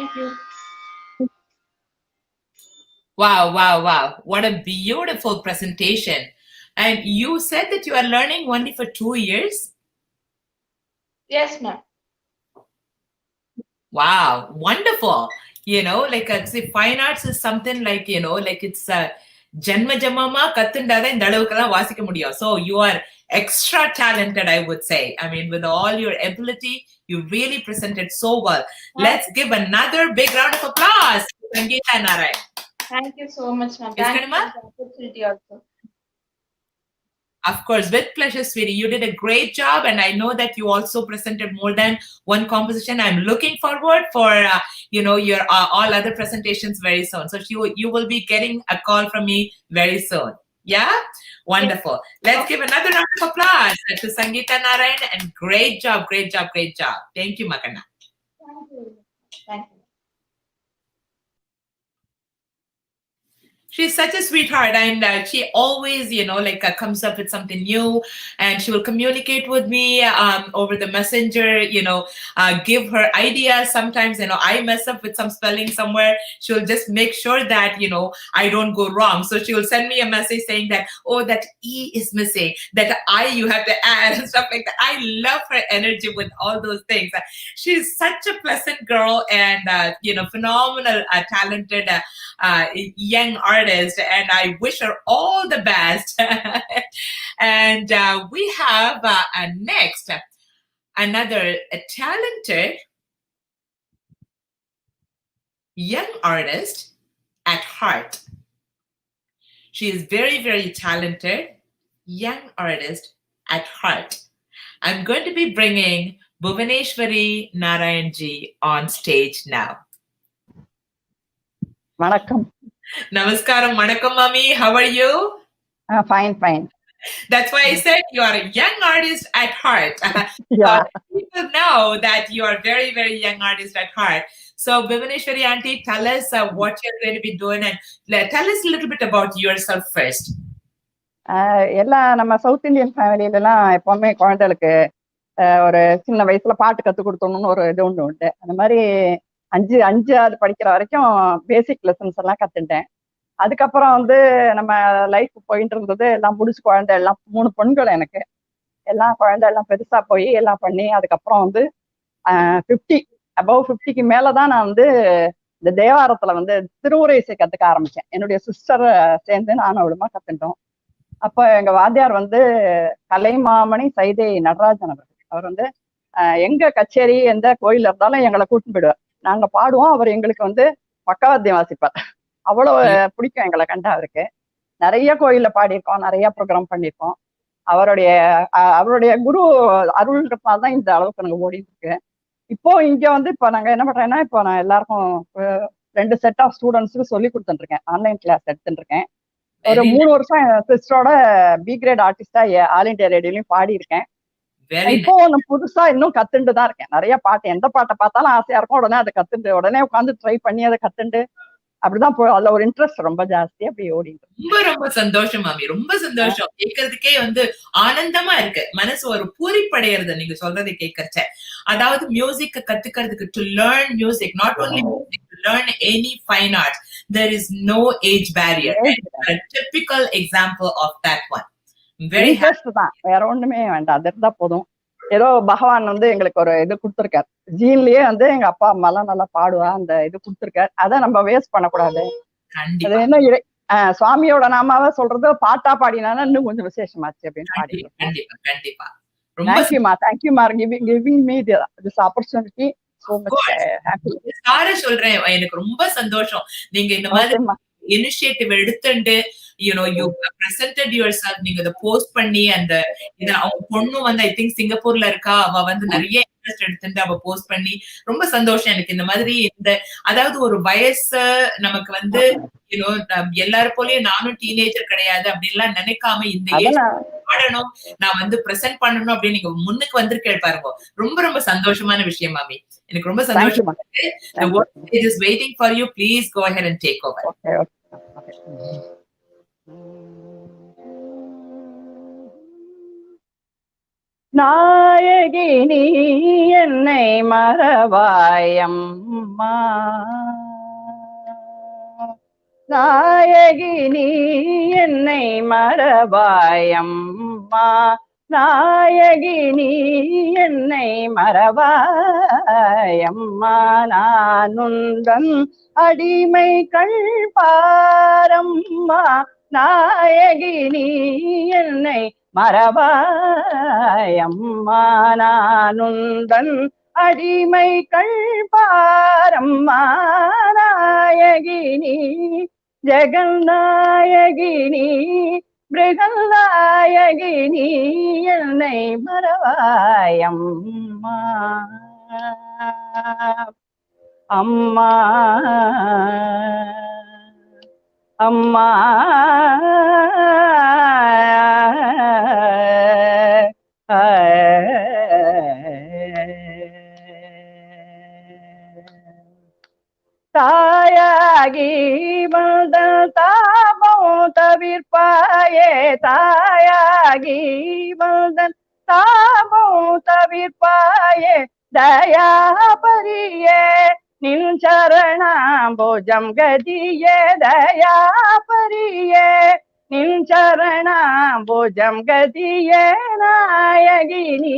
Thank you. Wow, wow, wow. What a beautiful presentation. And you said that you are learning only for 2 years? Yes, ma'am. Wow, wonderful. Like see, fine arts is something like, like it's janma jamama kattundada இந்த அளவுக்கெல்லாம் வாசிக்க முடியும். So you are extra talented, I would say. I mean, with all your ability, you really presented so well. Let's give another big round of applause to Sangeetha Narayanan. Thank you so much, ma'am. Yes, Thank you Kanima? for the opportunity also. Of course, with pleasure, sweetie. You did a great job, and I know that you also presented more than one composition. I'm looking forward for your all other presentations very soon. So you will be getting a call from me very soon. Yeah, wonderful. Let's give another round of applause to Sangeetha Narayanan, and great job, great job, great job. Thank you, Makana. Thank you. Thank you. She's such a sweetheart, and she always, comes up with something new, and she will communicate with me over the messenger, give her ideas. Sometimes, I mess up with some spelling somewhere. She'll just make sure that, I don't go wrong. So she will send me a message saying that, oh, that E is missing, that I you have to add, and stuff like that. I love her energy with all those things. She's such a pleasant girl, and, phenomenal, talented, young artist, and I wish her all the best. And we have next another talented young artist at heart. She is very, very talented young artist at heart. I'm going to be bringing Bhuvaneswari Narayanan ji on stage now. Vanakkam. Namaskaram, Vanakkam, Mami. How are you? Fine, fine. That's why I said you are a young artist at heart. Yeah. People know that you are very, very young artist at heart. So, Bhuvaneswari auntie, tell us what you're going to be doing, and tell us a little bit about yourself first. எல்லாம் நம்ம south Indian ஃபேமிலியிலலாம் எப்பவுமே குழந்தைகளுக்கு ஒரு சின்ன வயசுல பாட்டு கற்றுக் கொடுத்தோம்னு ஒரு இது ஒன்று உண்டு. அந்த மாதிரி அஞ்சாவது படிக்கிற வரைக்கும் பேசிக் லெசன்ஸ் எல்லாம் கத்துட்டேன். அதுக்கப்புறம் நம்ம லைஃப் போயிட்டு இருந்தது, எல்லாம் முடிச்சு குழந்தை எல்லாம் 3 பெண்கள் எனக்கு, எல்லாம் குழந்தை எல்லாம் பெருசா போய் எல்லாம் பண்ணி அதுக்கப்புறம் 50 above 50க்கு மேலதான் நான் இந்த தேவாரத்துல திருவுரை இசை கத்துக்க ஆரம்பிச்சேன். என்னுடைய சிஸ்டர் சேர்ந்து நானும் அவளுமா கத்துட்டோம். அப்ப எங்க வாத்தியார் கலைமாமணி சைதை நடராஜன் அவர் எங்க கச்சேரி எந்த கோயில் இருந்தாலும் எங்களை கூட்டிட்டு போயிடுவார். நாங்க பாடுவோம், அவர் எங்களுக்கு பக்கவாத்தியம் வாசிப்பார். அவ்வளவு பிடிக்கும் எங்களை கண்டா அவருக்கு. நிறைய கோயில்ல பாடியிருக்கோம், நிறைய ப்ரோக்ராம் பண்ணியிருக்கோம். அவருடைய குரு அருள்ன்றதுனால்தான் இந்த அளவுக்கு நாங்க ஓடிட்டு இருக்கு. இப்போ இங்க இப்ப நாங்க என்ன பண்றேன்னா, இப்போ நான் எல்லாருக்கும் 2 செட் ஆஃப் ஸ்டூடெண்ட்ஸுக்கு சொல்லி கொடுத்துட்டு இருக்கேன். ஆன்லைன் கிளாஸ் எடுத்துட்டு இருக்கேன். ஒரு 3 வருஷம் சிஸ்டரோட பி கிரேட் ஆர்டிஸ்டா ஆல் இண்டியா ரேடியோலயும் பாடி இருக்கேன். இப்போ புதுசா இன்னும் கத்துட்டு தான் இருக்கேன். நிறைய பாட்டு, எந்த பாட்டை பார்த்தாலும் ஆசையா இருக்கும், உடனே அதை கத்துட்டு உடனே உட்காந்து ட்ரை பண்ணி அதை கத்துட்டு அப்படிதான் அதுல ஒரு இன்ட்ரெஸ்ட் ரொம்ப ஜாஸ்தி அப்படி ஓடிட்டு. ரொம்ப ரொம்ப சந்தோஷம் மாமி, ரொம்ப சந்தோஷம். கேட்கறதுக்கே ஆனந்தமா இருக்கு, மனசு ஒரு பூரிப்படையிறது நீங்க சொல்றதை கேட்கறச்ச. அதாவது மியூசிக் கத்துக்கிறதுக்கு, to learn music, not only music, to learn any fine arts, there is no age barrier. A typical example of that one. Very happy தான், வேற ஒண்ணுமே வேண்டாம், அது இருந்தா போதும். ஏதோ பகவான் எங்களுக்கு ஒரு இது கொடுத்துருக்காரு, ஜீன்லயே எங்க அப்பா அம்மா எல்லாம் நல்லா பாடுவா, அந்த இது கொடுத்துருக்காரு. அதை நம்ம வேஸ்ட் பண்ணக்கூடாது. அது என்ன சுவாமியோட நாமாவ சொல்றது பாட்டா பாடினாலும் இன்னும் கொஞ்சம் விசேஷமாச்சு அப்படின்னு பாடி. கண்டிப்பா. தேங்க்யூமா, தேங்க்யூமா giving me this opportunity. So much happy. சொல்றேன், எனக்கு ரொம்ப சந்தோஷம். நீங்க இந்த மாதிரி இனிஷியேட்டிவ் எடுத்துட்டு you presented yourself, நீங்க இத போஸ்ட் பண்ணி, அந்த இத அவங்க பொண்ணு ஐ திங்க் சிங்கப்பூர்ல இருக்கா, அவ நிறைய இன்ட்ரெஸ்ட் எடுத்துட்டு அவ போஸ்ட் பண்ணி, ரொம்ப சந்தோஷம் எனக்கு. இந்த மாதிரி அதாவது ஒரு வயசு நமக்கு எல்லாரும் போலயும் நானும் டீனேஜர் கிடையாது அப்படின்லாம் நினைக்காம இந்த ஏஜ் பாடணும், நான் பிரசன்ட் பண்ணணும் அப்படின்னு நீங்க முன்னுக்கு வந்திருக்கேன் பாருங்க. ரொம்ப ரொம்ப சந்தோஷமான விஷயம் மாமி, எனக்கு ரொம்ப சந்தோஷமா இருக்கு. The world is waiting for you. Please go ahead and take over. Okay. நாயகி நீ என்னை மறவாயம், மரவாயம்மா நாயகி நீ என்னை மரவாயம்மா நாயகி நீ என்னை மரவாயம்மா நான் உந்தன் அடிமைகள் பாரம்மா நாயகி நீ என்னை மரவாயம்மா நான் உந்தன் அடிமைகள் பாரம்மா நாயகி நீ ஜெகநாயகினி மிருகநாயகினி என்னை மரவாயம்மா அம்மா அம்மா தாயாகி வந்த தாபம் தவிர்ப்பாயே தாயாகி வந்த தாபம் தவிர்ப்பாயே தயாபரியே நின் சரணாம்புஜம் கதியே தயாபரியே நின் சரணாம்புஜம் கதியே நாயகி நீ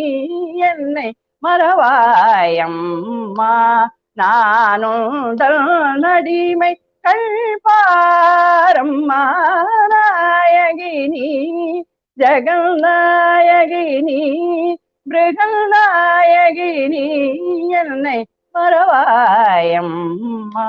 என்னை மரவாயம்மா நானுந்தல் நடிமை கள்பாரம்மா நாயகினி ஜெகநாயகினி மிருகநாயகினி என்னை மரவாயம்மா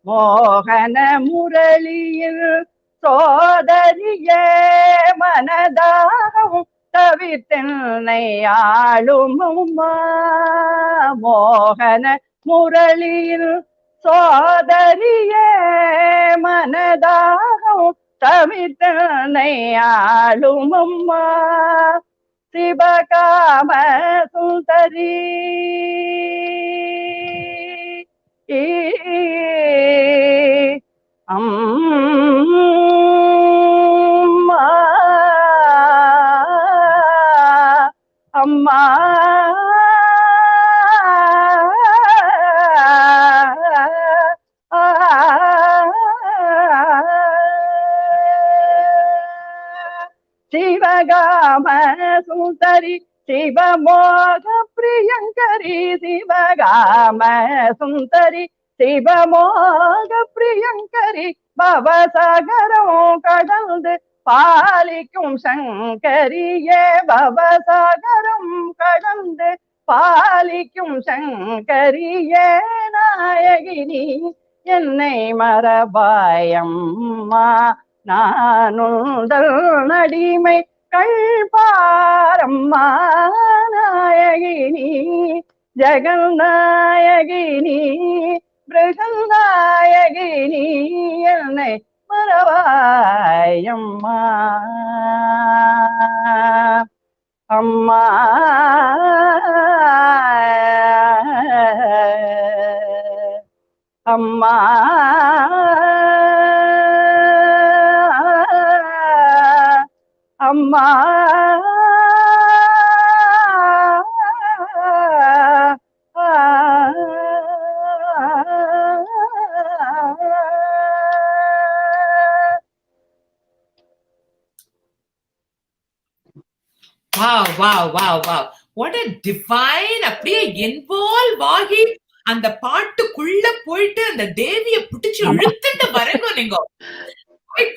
மோகன முரளியில் சோதரியே மனதாகவும் தவித்தென்னை ஆளுமம்மா மோகன முரளியில் சோதரியே மனதாகவும் தவித்தென்னை ஆளுமம்மா சிவகாம சுந்தரி அம்மா அம்மா சிவகாம சுந்தரி சிவமோக பிரியங்கரி சிவகாம சுந்தரி சிவமோக பிரியங்கரி பவசாகரம் கடந்து பாலிக்கும் சங்கரியே பவசாகரம் கடந்து பாலிக்கும் சங்கரியே நாயகினி என்னை மரபாயம்மா நானுந்தல் நடிமை கள்பாரம்மா நாயகினி ஜெகநாயகினி மிருகநாயகினி என்னை மரவாயம்மா அம்மா அம்மா அம்மா Wow, wow, wow, wow. What a divine, அப்படியே இன்வால்வ் ஆகி அந்த பாட்டுக்குள்ள போயிட்டு அந்த தேவிய பிடிச்சு இழுத்துட்டு வரங்க நீங்க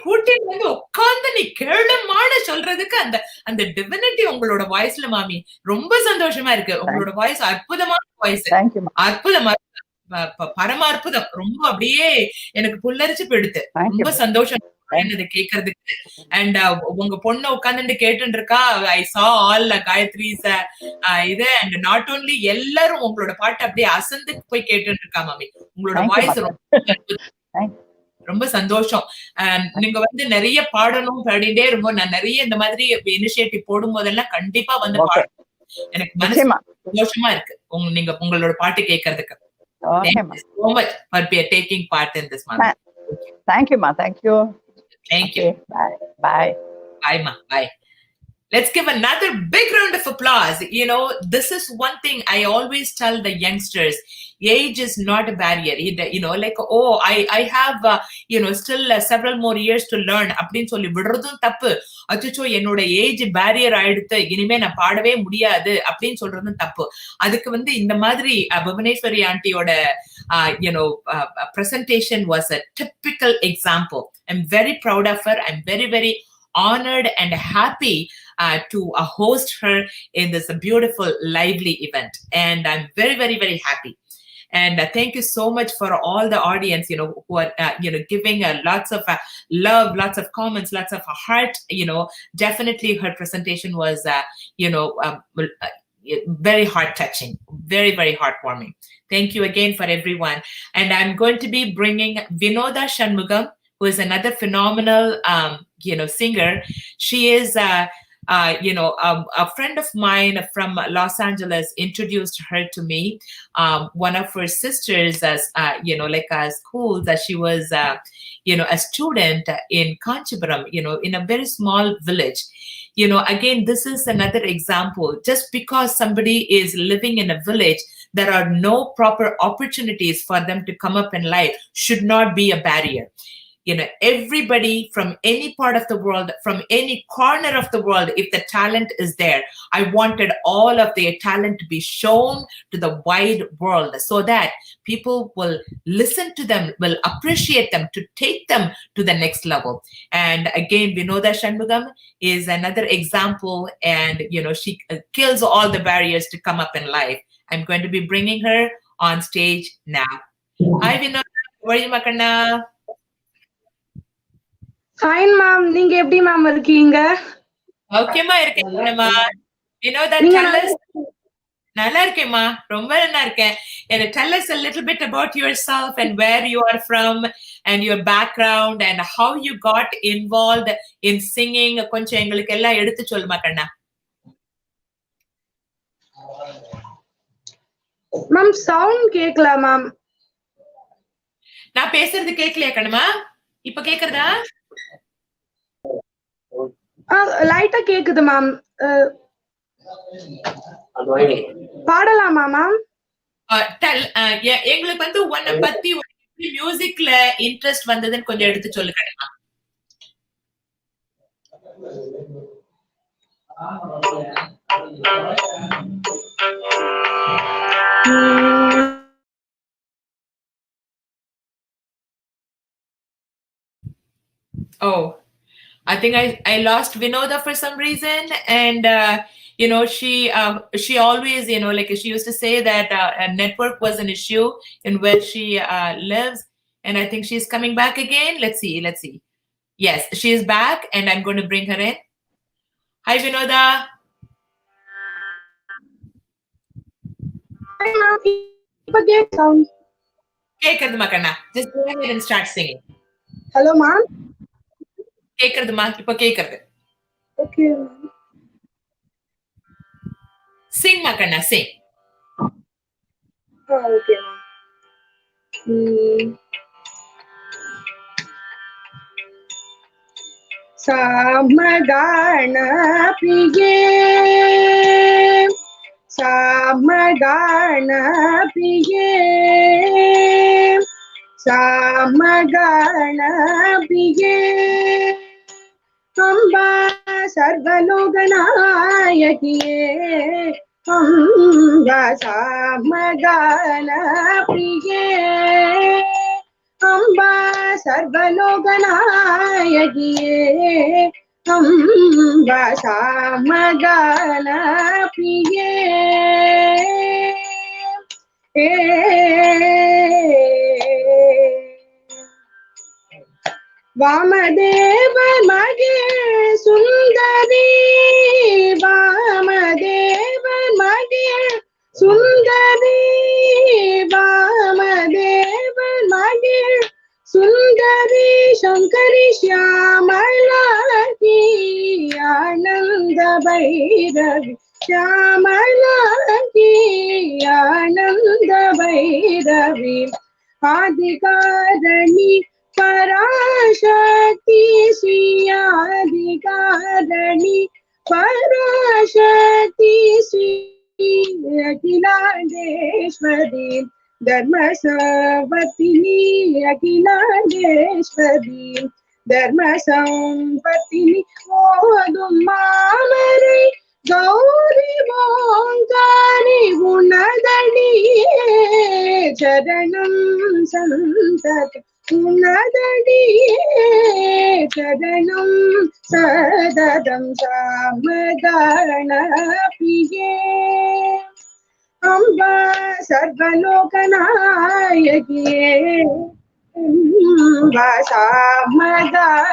கூட்டிட்டு வந்து உட்கார்ந்து நீ கேளுமான்னு சொல்றதுக்கு அந்த அந்த டிவினிட்டி உங்களோட வாய்ஸ்ல மாமி ரொம்ப சந்தோஷமா இருக்கு. உங்களோட வாய்ஸ் அற்புதமான வாய்ஸ், அற்புதமா பரம அற்புதம். ரொம்ப அப்படியே எனக்கு புல்லரிச்சு போயிடுது. ரொம்ப சந்தோஷம் என்னது கேக்குறதுக்கு. அண்ட் உங்க பொண்ணு உட்கார்ந்து கேட்டு இருக்கா. ஐ சா ஆல் காயத்ரிஸ் இது அண்ட் நாட் ஓன்லி எல்லாரும் உங்களோட பாட்டு அப்படியே அசந்து போய் கேட்டு இருக்கா மாமி. உங்களோட வாய்ஸ் ரொம்ப சந்தோஷம். நீங்க வந்து நிறைய பாடணும் பாடிட்டே ரொம்ப நான் நிறைய இந்த மாதிரி இனிஷியேட்டிவ் போடும் போதெல்லாம் கண்டிப்பா வந்து பாடணும். எனக்கு மனசு சந்தோஷமா இருக்கு நீங்க உங்களோட பாட்டு கேட்கறதுக்கு. Thank you so much for taking part in this, ma'am. Thank you, ma. Thank you. Thank you. Bye. Bye. Bye, ma. Bye. Let's give another big round of applause. You know, this is one thing I always tell the youngsters. Age is not a barrier. You know, like, oh, I have, you know, still several more years to learn. அப்படினு சொல்லி விடுறதும் தப்பு. அச்சோ என்னோட age barrier ஆயிடுத்து, இனிமே நான் பாடவே முடியாது அப்படின்னு சொல்றதும் தப்பு. அதுக்கு வந்து இந்த மாதிரி Bhuvaneswari ஆண்டியோட you know, presentation was a typical example. I'm very proud of her. I'm very, very honored and happy to host her in this beautiful, lively event. And I'm very, very, very happy. And thank you so much for all the audience, you know, who are, you know, giving lots of love, lots of comments, lots of heart. You know, definitely her presentation was, you know, very heart-touching, very, very heartwarming. Thank you again for everyone. And I'm going to be bringing Vinoda Shanmugam, who is another phenomenal, you know, singer. She is, you know, a friend of mine from Los Angeles introduced her to me. One of her sisters, as you know, like school, that she was, you know, a student in Kanchipuram, you know, in a very small village. You know, again, this is another example. Just because somebody is living in a village, there are no proper opportunities for them to come up in life should not be a barrier. You know, everybody from any part of the world, from any corner of the world, if the talent is there, I wanted all of their talent to be shown to the wide world so that people will listen to them, will appreciate them, to take them to the next level. And again, Vinoda Shanmugam is another example, and you know, she kills all the barriers to come up in life. I'm going to be bringing her on stage now. Hi, Vinoda. How are you, Makanna? Fine, ma'am. நீங்க எப்படி ma'am இருக்கீங்க? ஓகேமா இருக்கேன்மா. Vinoda, tell us. நல்லா இருக்கேம்மா, ரொம்ப நல்லா இருக்கேன். And tell us a little bit about yourself and where you are from and your background and how you got involved in singing. கொஞ்சம் எங்களுக்கு எல்லாம் எடுத்து சொல்லுமா கண்ணா. மேம் சவுண்ட் கேக்கல மேம். நான் பேசுறது கேக்கலையா கண்ணம்மா? இப்ப கேக்குறதா? லைட்டா கேக்குது மேம். பாடலாமா மேம்? எங்களுக்கு வந்து உன்னை பத்தி மியூசிக்ல இன்ட்ரெஸ்ட் வந்ததுன்னு கொஞ்சம் எடுத்து சொல்லு Kannamma. Oh, I think I lost Vinoda for some reason, and you know, she always, you know, like she used to say that a network was an issue in where she lives, and I think she's coming back again. Let's see. Yes, she is back, and I'm going to bring her in. Hi, Vinoda. Hi, ma'am. இப்ப கேக்குது sound. கேக்குதுமா கண்ணா. Just go ahead and start singing. Hello, ma'am. கேக்குதுமா, இப்ப கேக்குது. Okay. Sing Makana, sing. Okay, ma'am. Samagana priye, samagana priye, samagana priye. Amba sarvaloganayakiye, amba samagana priye, amba sarvaloganayakiye, amba samagana priye. Vamadeva mage sundari, Vamadeva mage sundari, Vamadeva mage sundari, Shankari Shyamala ki Ananda Bhairavi, Shyamala की आनंद भैरवी आदिकारिणी पराशक्ति श्री आदिकारिणी पराशक्ति श्री अखिलांडेश्वरी धर्मसंपत्तिनी अखिलांडेश्वरी धर्मसंपत्तिनी ओदुम मामरै गौरी ओंकारि गुणदडिये चरणं संतत गुणदडिये चरणं सददं सामगानप्रिये अम्बा सर्वलोकनायकिये अम्बा सामगानप्रिये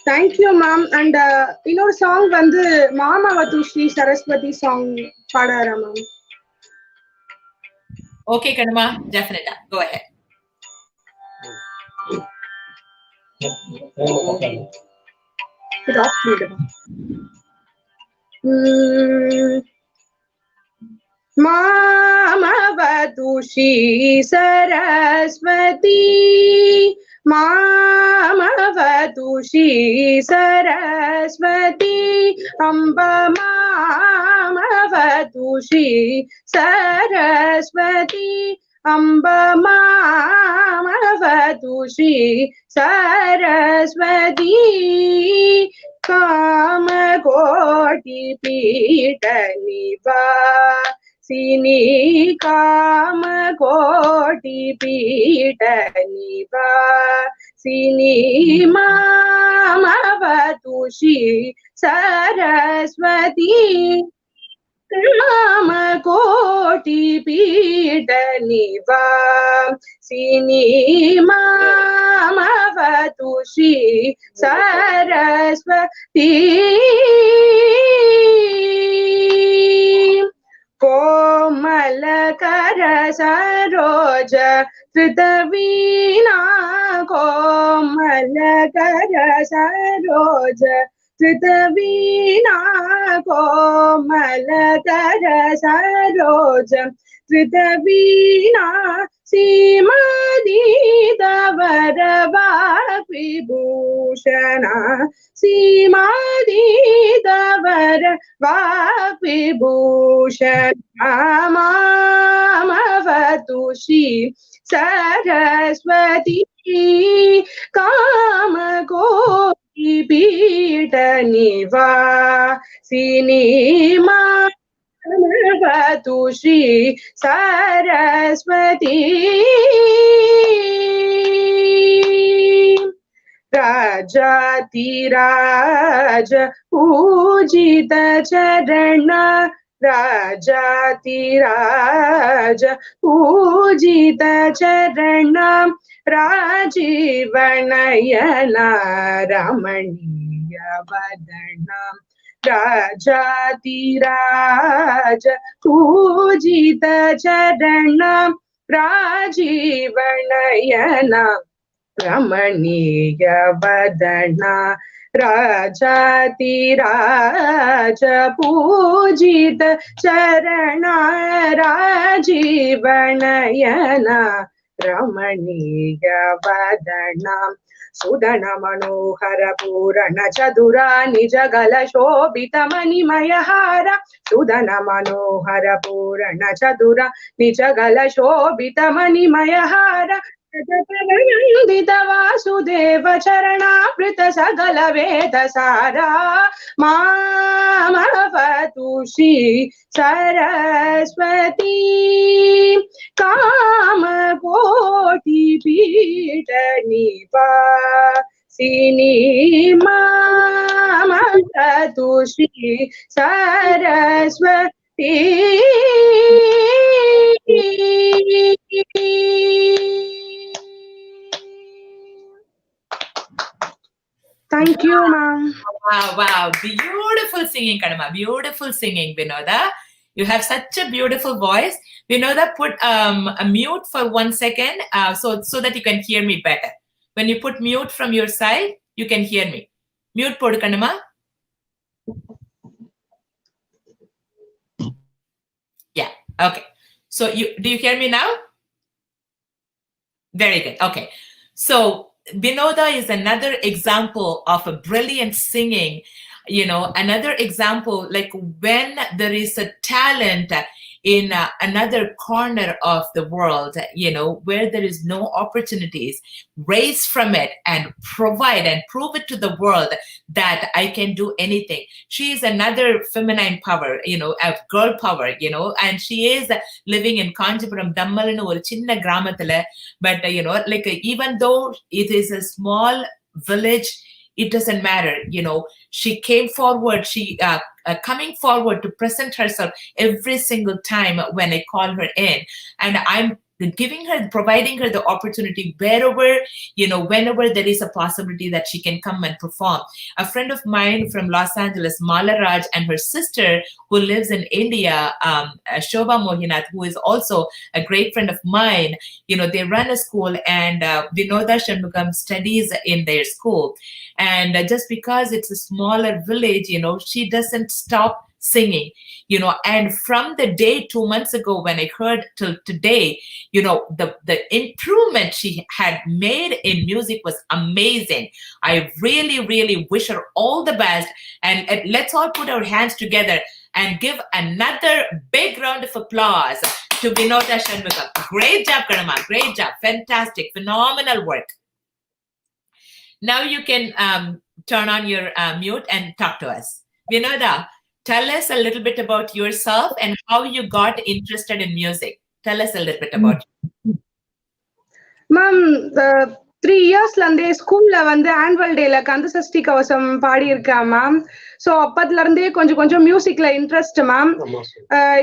Thank you, ma'am. And இன்னொரு சாங் வந்து மாமாவதி ஸ்ரீ சரஸ்வதி சாங் பாடுறா ma'am. Okay, Kanama, definitely. Go ahead. It off मामवतु Shri Saraswati मामवतु Shri Saraswati अम्ब मामवतु श्री सरस्वती अम्ब मामवतु श्री सरस्वती कामकोटि पीठ निवासिनी कामकोटि पीठ निवासिनी मामवतु श्री सरस्वती कामकोटि पीठ निवासिनी मामवतु श्री सरस्वती कोमलकर सरोज धृतवीणा कोमलकर सरोज धृतवीणा कोमलकर सरोज धृतवीणा सीमादीतवर वाग्विभूषणा सीमादीतवर वाग्विभूषणा मामवतु श्री सरस्वती कामकोटि पीठ निवासिनी मामवतु श्री सरस्वती राजातिराज पूजित चरण राजातिराज पूजित चरण राजीव नयन रमणीय वदन राजातिराज पूजित चरण राजीव नयन रमणीय वदन राजातिराज पूजित चरण राजीव नयन रमणीय वदन सुदन मनोहर पूरण चतुरा निज गल शोभित मणिमय हार सुदन मनोहर पूरण चतुरा निज गल शोभित मणिमय हार वंदित वासुदेव चरणामृत सकल वेद सारा मामवतु श्री सरस्वती कामकोटि पीठ निवासिनी मामवतु Shri Saraswati Thank you, ma'am. Wow, wow. Beautiful singing, Kanama. Beautiful singing, Vinoda. You have such a beautiful voice. Vinoda, put a mute for 1 second so that you can hear me better. When you put mute from your side, you can hear me. Mute podu kanuma. Yeah, okay. So do you hear me now? Very good. Okay. So Vinoda is another example of a brilliant singing, another example, like when there is a talent in another corner of the world, where there is no opportunities, raise from it and provide and prove it to the world that I can do anything. She is another feminine power, a girl power, and she is living in Kanchipuram, Dammalanu or chinna gramathila, but like even though it is a small village, it doesn't matter. She came forward. She coming forward to present herself every single time when I call her in, and I'm providing her the opportunity wherever, whenever there is a possibility that she can come and perform. A friend of mine from Los Angeles, Malaraj, and her sister who lives in India, Shobha Mohinath, who is also a great friend of mine, they run a school, and Vinoda Shanmugam studies in their school. And just because it's a smaller village, she doesn't stop singing, and from the day 2 months ago when I heard till today, the improvement she had made in music was amazing. I really, really wish her all the best, and let's all put our hands together and give another big round of applause to Vinoda Shanmugam. Great job, Kanama. Great job. Fantastic. Phenomenal work. Now you can turn on your mute and talk to us. Vinoda, tell us a little bit about yourself and how you got interested in music. Tell us a little bit about you. Ma'am, 3 yearsல இருந்தே ஸ்கூல்ல வந்து annual டேல கந்த சஷ்டி கவசம் பாடி இருக்கேன் ma'am. So அப்பத்துல இருந்தே கொஞ்சம் மியூசிக்ல இன்ட்ரெஸ்ட் மேம்.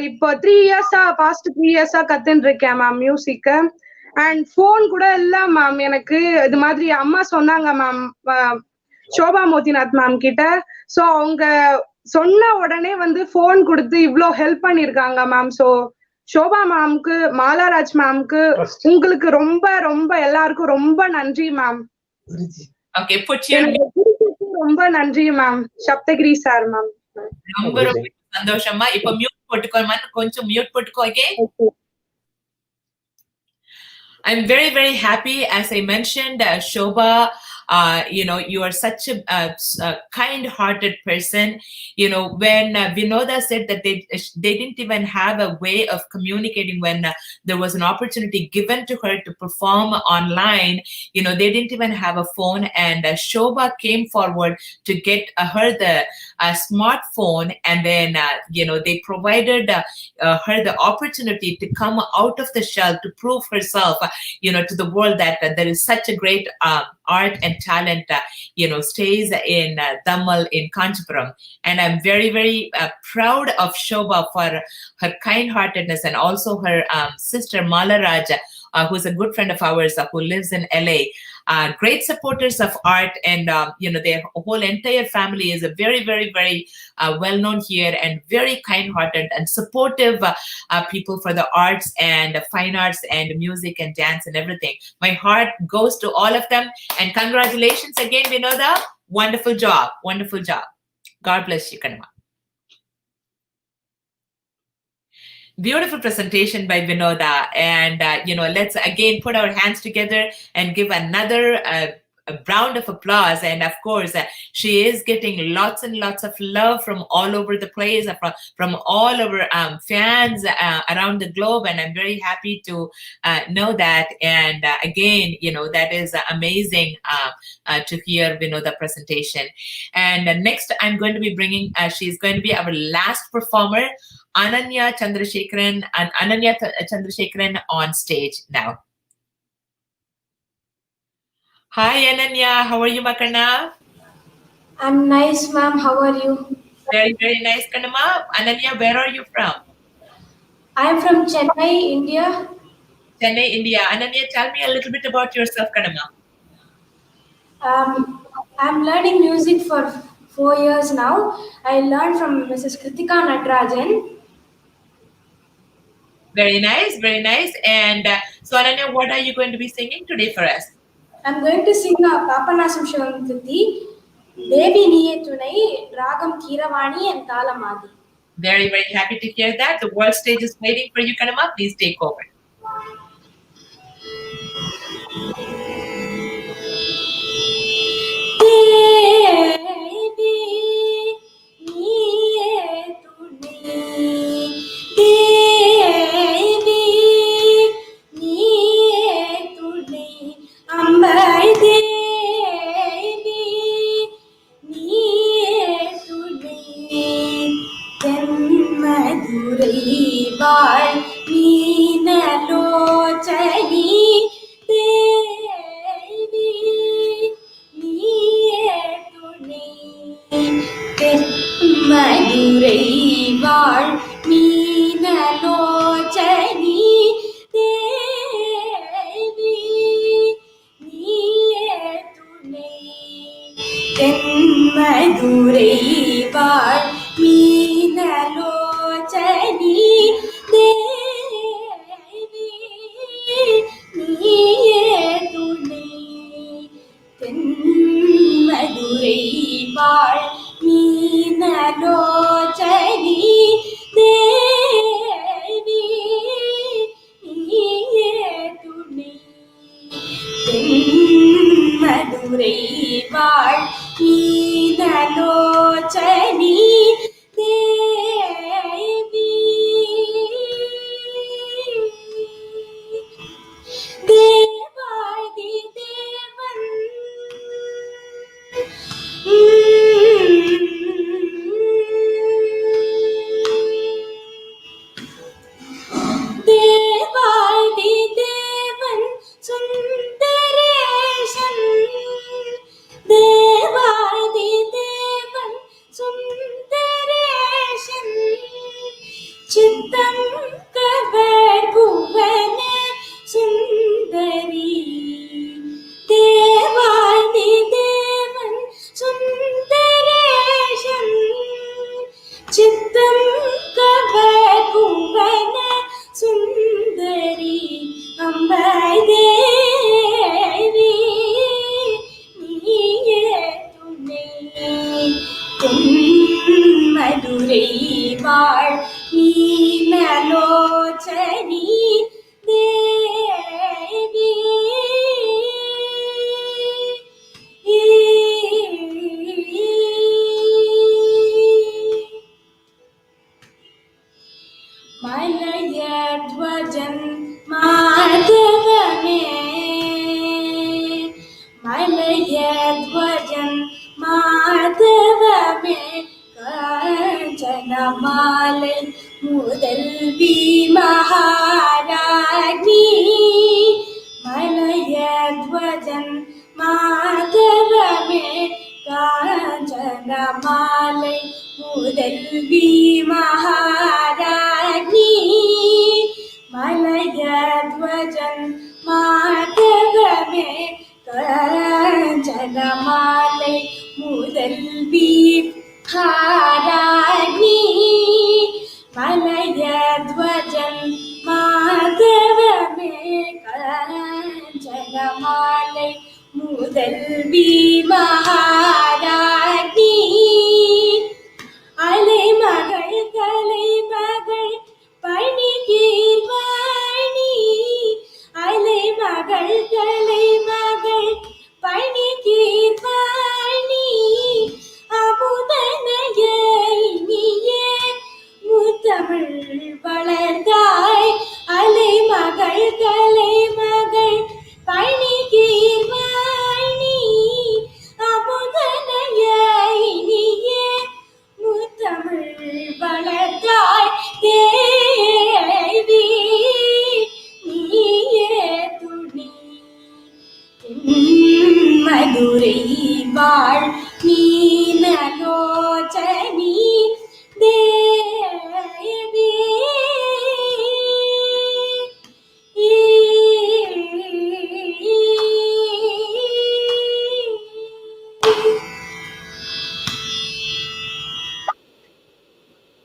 இப்போ 3 இயர்ஸா பாஸ்ட் 3 இயர்ஸா கத்துன்னு இருக்கேன் மேம் மியூசிக். அண்ட் போன் கூட இல்ல மேம். எனக்கு இது மாதிரி அம்மா சொன்னாங்க மேம் சோபா மோதிநாத் மேம் கிட்ட. ஸோ அவங்க சொன்ன உடனே வந்து போன் கொடுத்து இவ்ளோ ஹெல்ப் பண்ணிருக்காங்க மேம். ஸோ சோபா மேம்க்கு, மாலாராஜ் மேம்க்கு, உங்களுக்கு ரொம்ப ரொம்ப எல்லாருக்கும் ரொம்ப நன்றி மேம். ரொம்ப நன்றி மேம். Saptagiri sir ma'am. ரொம்ப ரொம்ப சந்தோஷமா. இப்ப மியூட் போட்டுக்கோமா, கொஞ்சம் மியூட் போட்டுக்கோ. Okay. I'm very, very happy. As I mentioned, Shobha, you are such a kind-hearted person. When Vinoda said that they didn't even have a way of communicating when there was an opportunity given to her to perform online, they didn't even have a phone, and Shobha came forward to get her the smartphone, and then they provided her the opportunity to come out of the shell to prove herself to the world that there is such a great art and talent stays in Dammal in Kanchipuram. And I'm very, very proud of Shobha for her kind-heartedness, and also her sister Malaraj, who's a good friend of ours who lives in LA. Great supporters of art, and their whole entire family is a very, very, very well-known here, and very kind-hearted and supportive people for the arts and fine arts and music and dance and everything. My heart goes to all of them, and congratulations again, Vinoda. Wonderful job. Wonderful job. God bless you, Kanama. Beautiful presentation by Vinoda, and let's again put our hands together and give another a round of applause. And of course, she is getting lots and lots of love from all over the place, from all over fans around the globe, and I'm very happy to know that. And again, that is amazing to hear Vinoda presentation. And next, I'm going to be bringing. She's going to be our last performer, Ananya Chandrasekharan on stage now. Hi Ananya, how are you, Makarna? I'm nice, ma'am. How are you? Very, very nice, Kanama. Ananya, where are you from? I'm from Chennai, India. Chennai, India. Ananya, tell me a little bit about yourself, Kanama. I'm learning music for 4 years now. I learned from Mrs. Kritika Natarajan. Very nice, very nice. And so Ananya, what are you going to be singing today for us? I'm going to sing Papanasam Shivanthati, Devi Niye Tunai, Ragam Kiravani and Talamadi. Very, very happy to hear that. The world stage is waiting for you, Kanama. Please take over.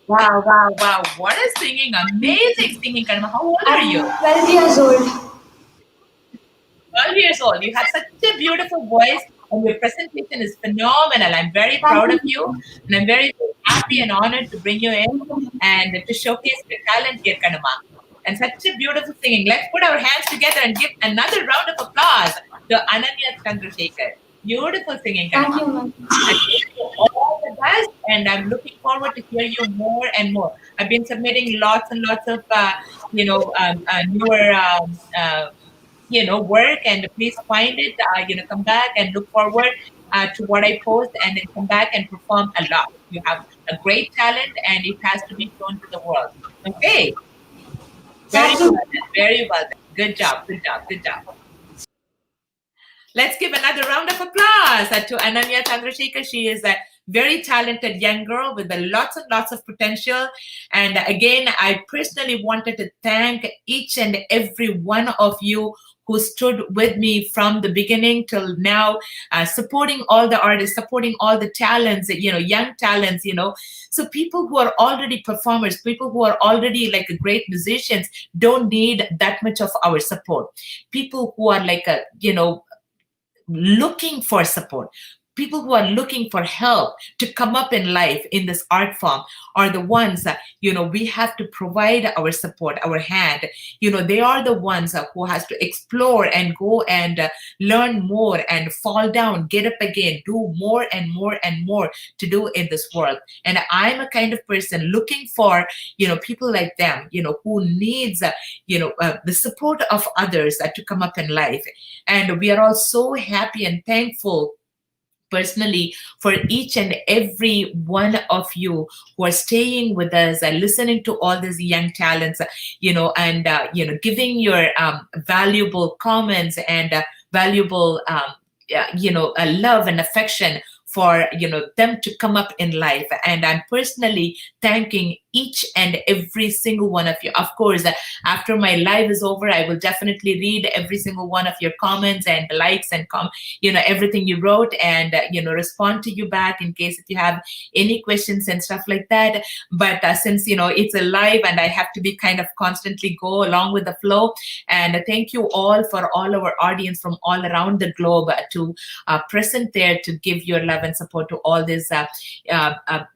Wow, wow, wow. What a singing. Amazing singing, Kanma. How old are you? 12 years old. 12 years old. You have such a beautiful voice and your presentation is phenomenal. I'm very proud of you and I'm very happy and honored to bring you in and to showcase your talent here, Kanama. And such a beautiful singing. Let's put our hands together and give another round of applause to Ananya Chandrasekhar. Beautiful singing, Kanama. Thank you, ma'am. I wish you all the best, and I'm looking forward to hear you more and more. I've been submitting lots and lots of, newer, work, and please find it. Come back and look forward to what I post, and then come back and perform a lot. You have a great talent, and it has to be shown to the world. Okay. Very well done. Very well done. Good job. Good job. Good job. Let's give another round of applause to Ananya Chandrasekhar. She is a very talented young girl with lots and lots of potential. And again, I personally wanted to thank each and every one of you who stood with me from the beginning till now, supporting all the artists, supporting all the talents, young talents, So people who are already performers, people who are already like great musicians don't need that much of our support. People who are like, looking for support, people who are looking for help to come up in life in this art form are the ones that, we have to provide our support, our hand. They are the ones who has to explore and go and learn more and fall down, get up again, do more and more and more to do in this world. And I'm a kind of person looking for, people like them, who needs, the support of others to come up in life. And we are all so happy and thankful personally for each and every one of you who are staying with us and listening to all these young talents, and giving your valuable comments and valuable love and affection for them to come up in life. And I'm personally thanking each and every single one of you. Of course, after my live is over, I will definitely read every single one of your comments and likes and everything you wrote, and respond to you back in case if you have any questions and stuff like that. But since it's a live and I have to be kind of constantly go along with the flow, and thank you all for all our audience from all around the globe to present there to give your love and support to all these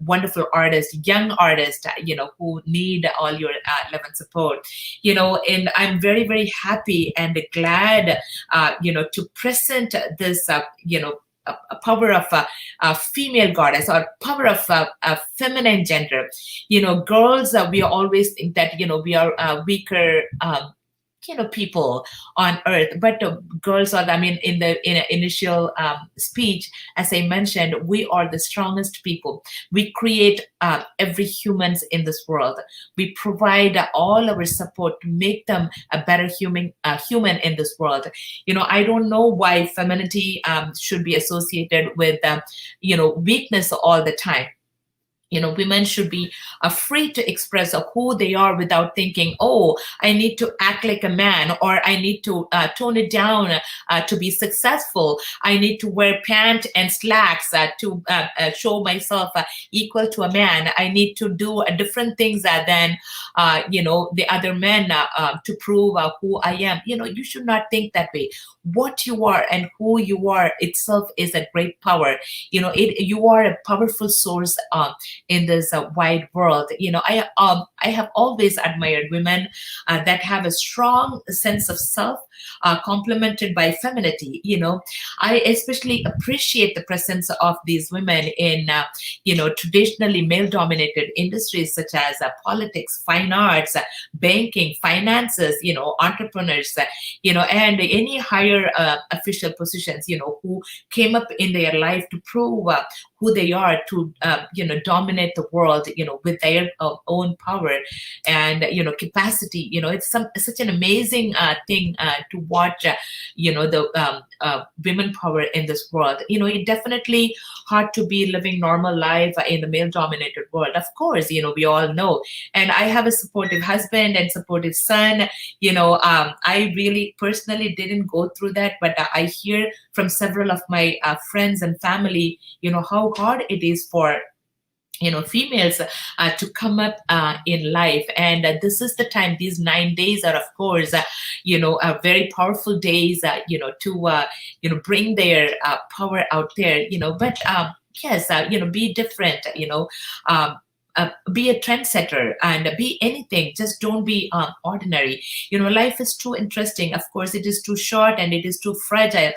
wonderful artists, young artists, who need all your love and support. And I'm very, very happy and glad, to present this, a power of a female goddess, or power of a feminine gender. Girls, we always think that, we are weaker, people on earth, but girls are, in the initial speech, as I mentioned, we are the strongest people. We create every humans in this world. We provide all our support to make them a better human in this world. I don't know why femininity should be associated with weakness all the time. Women should be free to express who they are without thinking, oh, I need to act like a man, or I need to tone it down to be successful. I need to wear pants and slacks to show myself equal to a man. I need to do different things than, the other men to prove who I am. You should not think that way. What you are and who you are itself is a great power. You are a powerful source in this wide world. I have always admired women that have a strong sense of self, complemented by femininity. I especially appreciate the presence of these women in, traditionally male-dominated industries such as politics, fine arts, banking, finances, entrepreneurs, and any higher official positions, who came up in their life to prove who they are, to, dominate the world, with their own power and, capacity. It's such an amazing thing to watch, the women power in this world. It definitely hard to be living normal life in the male-dominated world. Of course, we all know. And I have a supportive husband and supportive son. I really personally didn't go through that, but I hear from several of my friends and family, how hard it is for females to come up in life. And this is the time. These 9 days are, of course, very powerful days, to bring their power out there, but yes, be different, be a trendsetter and be anything. Just don't be ordinary. Life is too interesting. Of course, it is too short and it is too fragile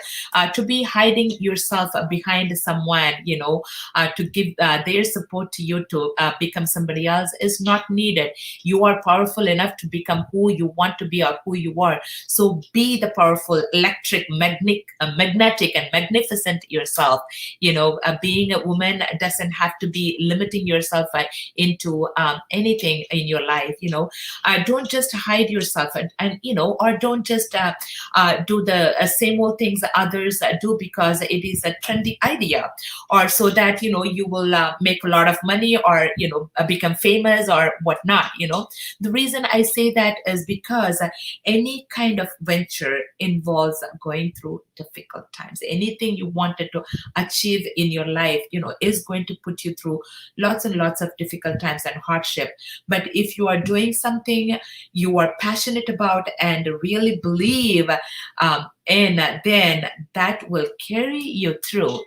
to be hiding yourself behind someone, to give their support to you to become somebody else is not needed. You are powerful enough to become who you want to be or who you are. So be the powerful, electric, magnetic and magnificent yourself. Being a woman doesn't have to be limiting yourself into anything in your life. Don't just hide yourself and or don't just do the same old things that others do because it is a trendy idea, or so that you will make a lot of money or become famous or whatnot. The reason I say that is because any kind of venture involves going through difficult times. Anything you wanted to achieve in your life is going to put you through lots and lots of difficult times and hardship. But if you are doing something you are passionate about and really believe in, then that will carry you through.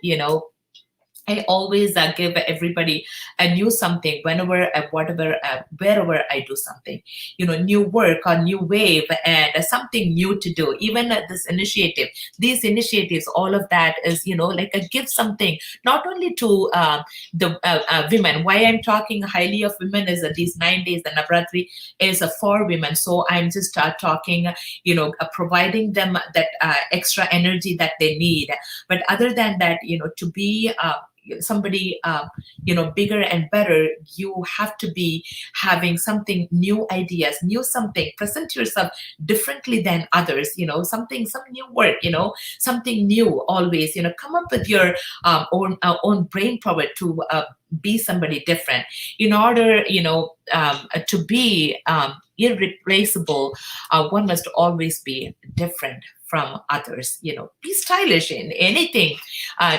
I always give everybody a new something whenever, whatever, wherever I do something, new work or new wave and something new to do. Even this initiative, these initiatives, all of that is, like a give something, not only to the women. Why I'm talking highly of women is that these 9 days, the Navarathri is for women. So I'm just talking, providing them that extra energy that they need. But other than that, to be somebody bigger and better, you have to be having something, new ideas, new something, present yourself differently than others, some new work, something new always, come up with your own brain power to be somebody different in order to be irreplaceable. One must always be different from others. Be stylish in anything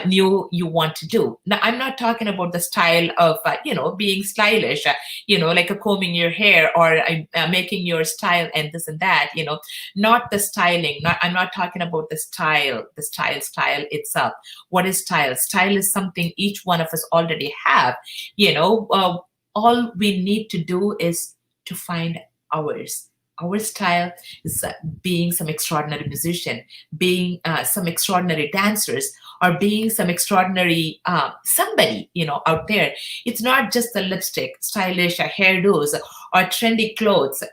new you want to do. Now, I'm not talking about the style of being stylish, like a combing your hair or making your style and this and that, not the styling. I'm not talking about the style itself. What is style? Style is something each one of us already have. All we need to do is to find ours. Our style is being some extraordinary musician, being some extraordinary dancers, or being some extraordinary somebody, out there. It's not just the lipstick, stylish hairdos, or trendy clothes,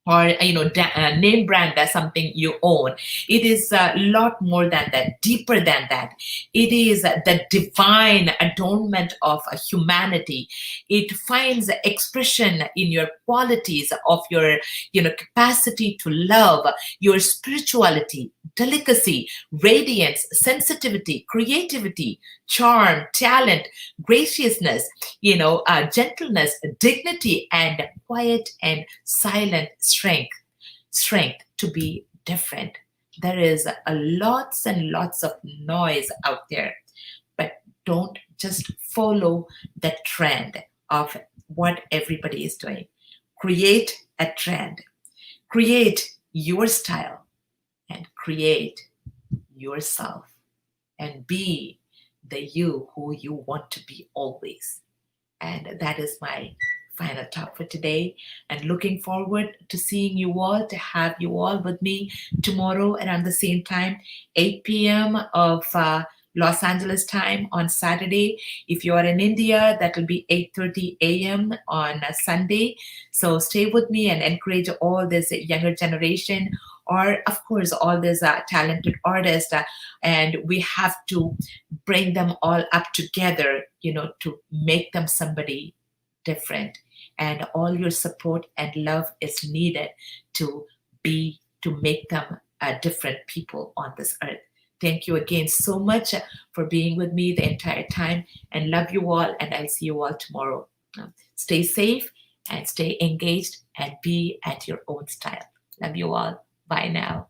or name brand as something you own. It is a lot more than that, deeper than that. It is the divine adornment of humanity. It finds expression in your qualities of your capacity to love, your spirituality, delicacy, radiance, sensitivity, creativity, charm, talent, graciousness, gentleness, dignity, and quiet and silent strength to be different. There is lots and lots of noise out there, but don't just follow the trend of what everybody is doing. Create a trend, create your style, and create yourself, and be the you who you want to be always. And that is my final talk for today, and looking forward to seeing you all, to have you all with me tomorrow around the same time, 8 p.m. of Los Angeles time on Saturday. If you are in India, that will be 8:30 a.m. on Sunday. So stay with me and encourage all this younger generation, or of course all these talented artists, and we have to bring them all up together, to make them somebody different. And all your support and love is needed to make them different people on this earth. Thank you again so much for being with me the entire time, and love you all, and I'll see you all tomorrow. Stay safe and stay engaged and be at your own style. Love you all. Bye now.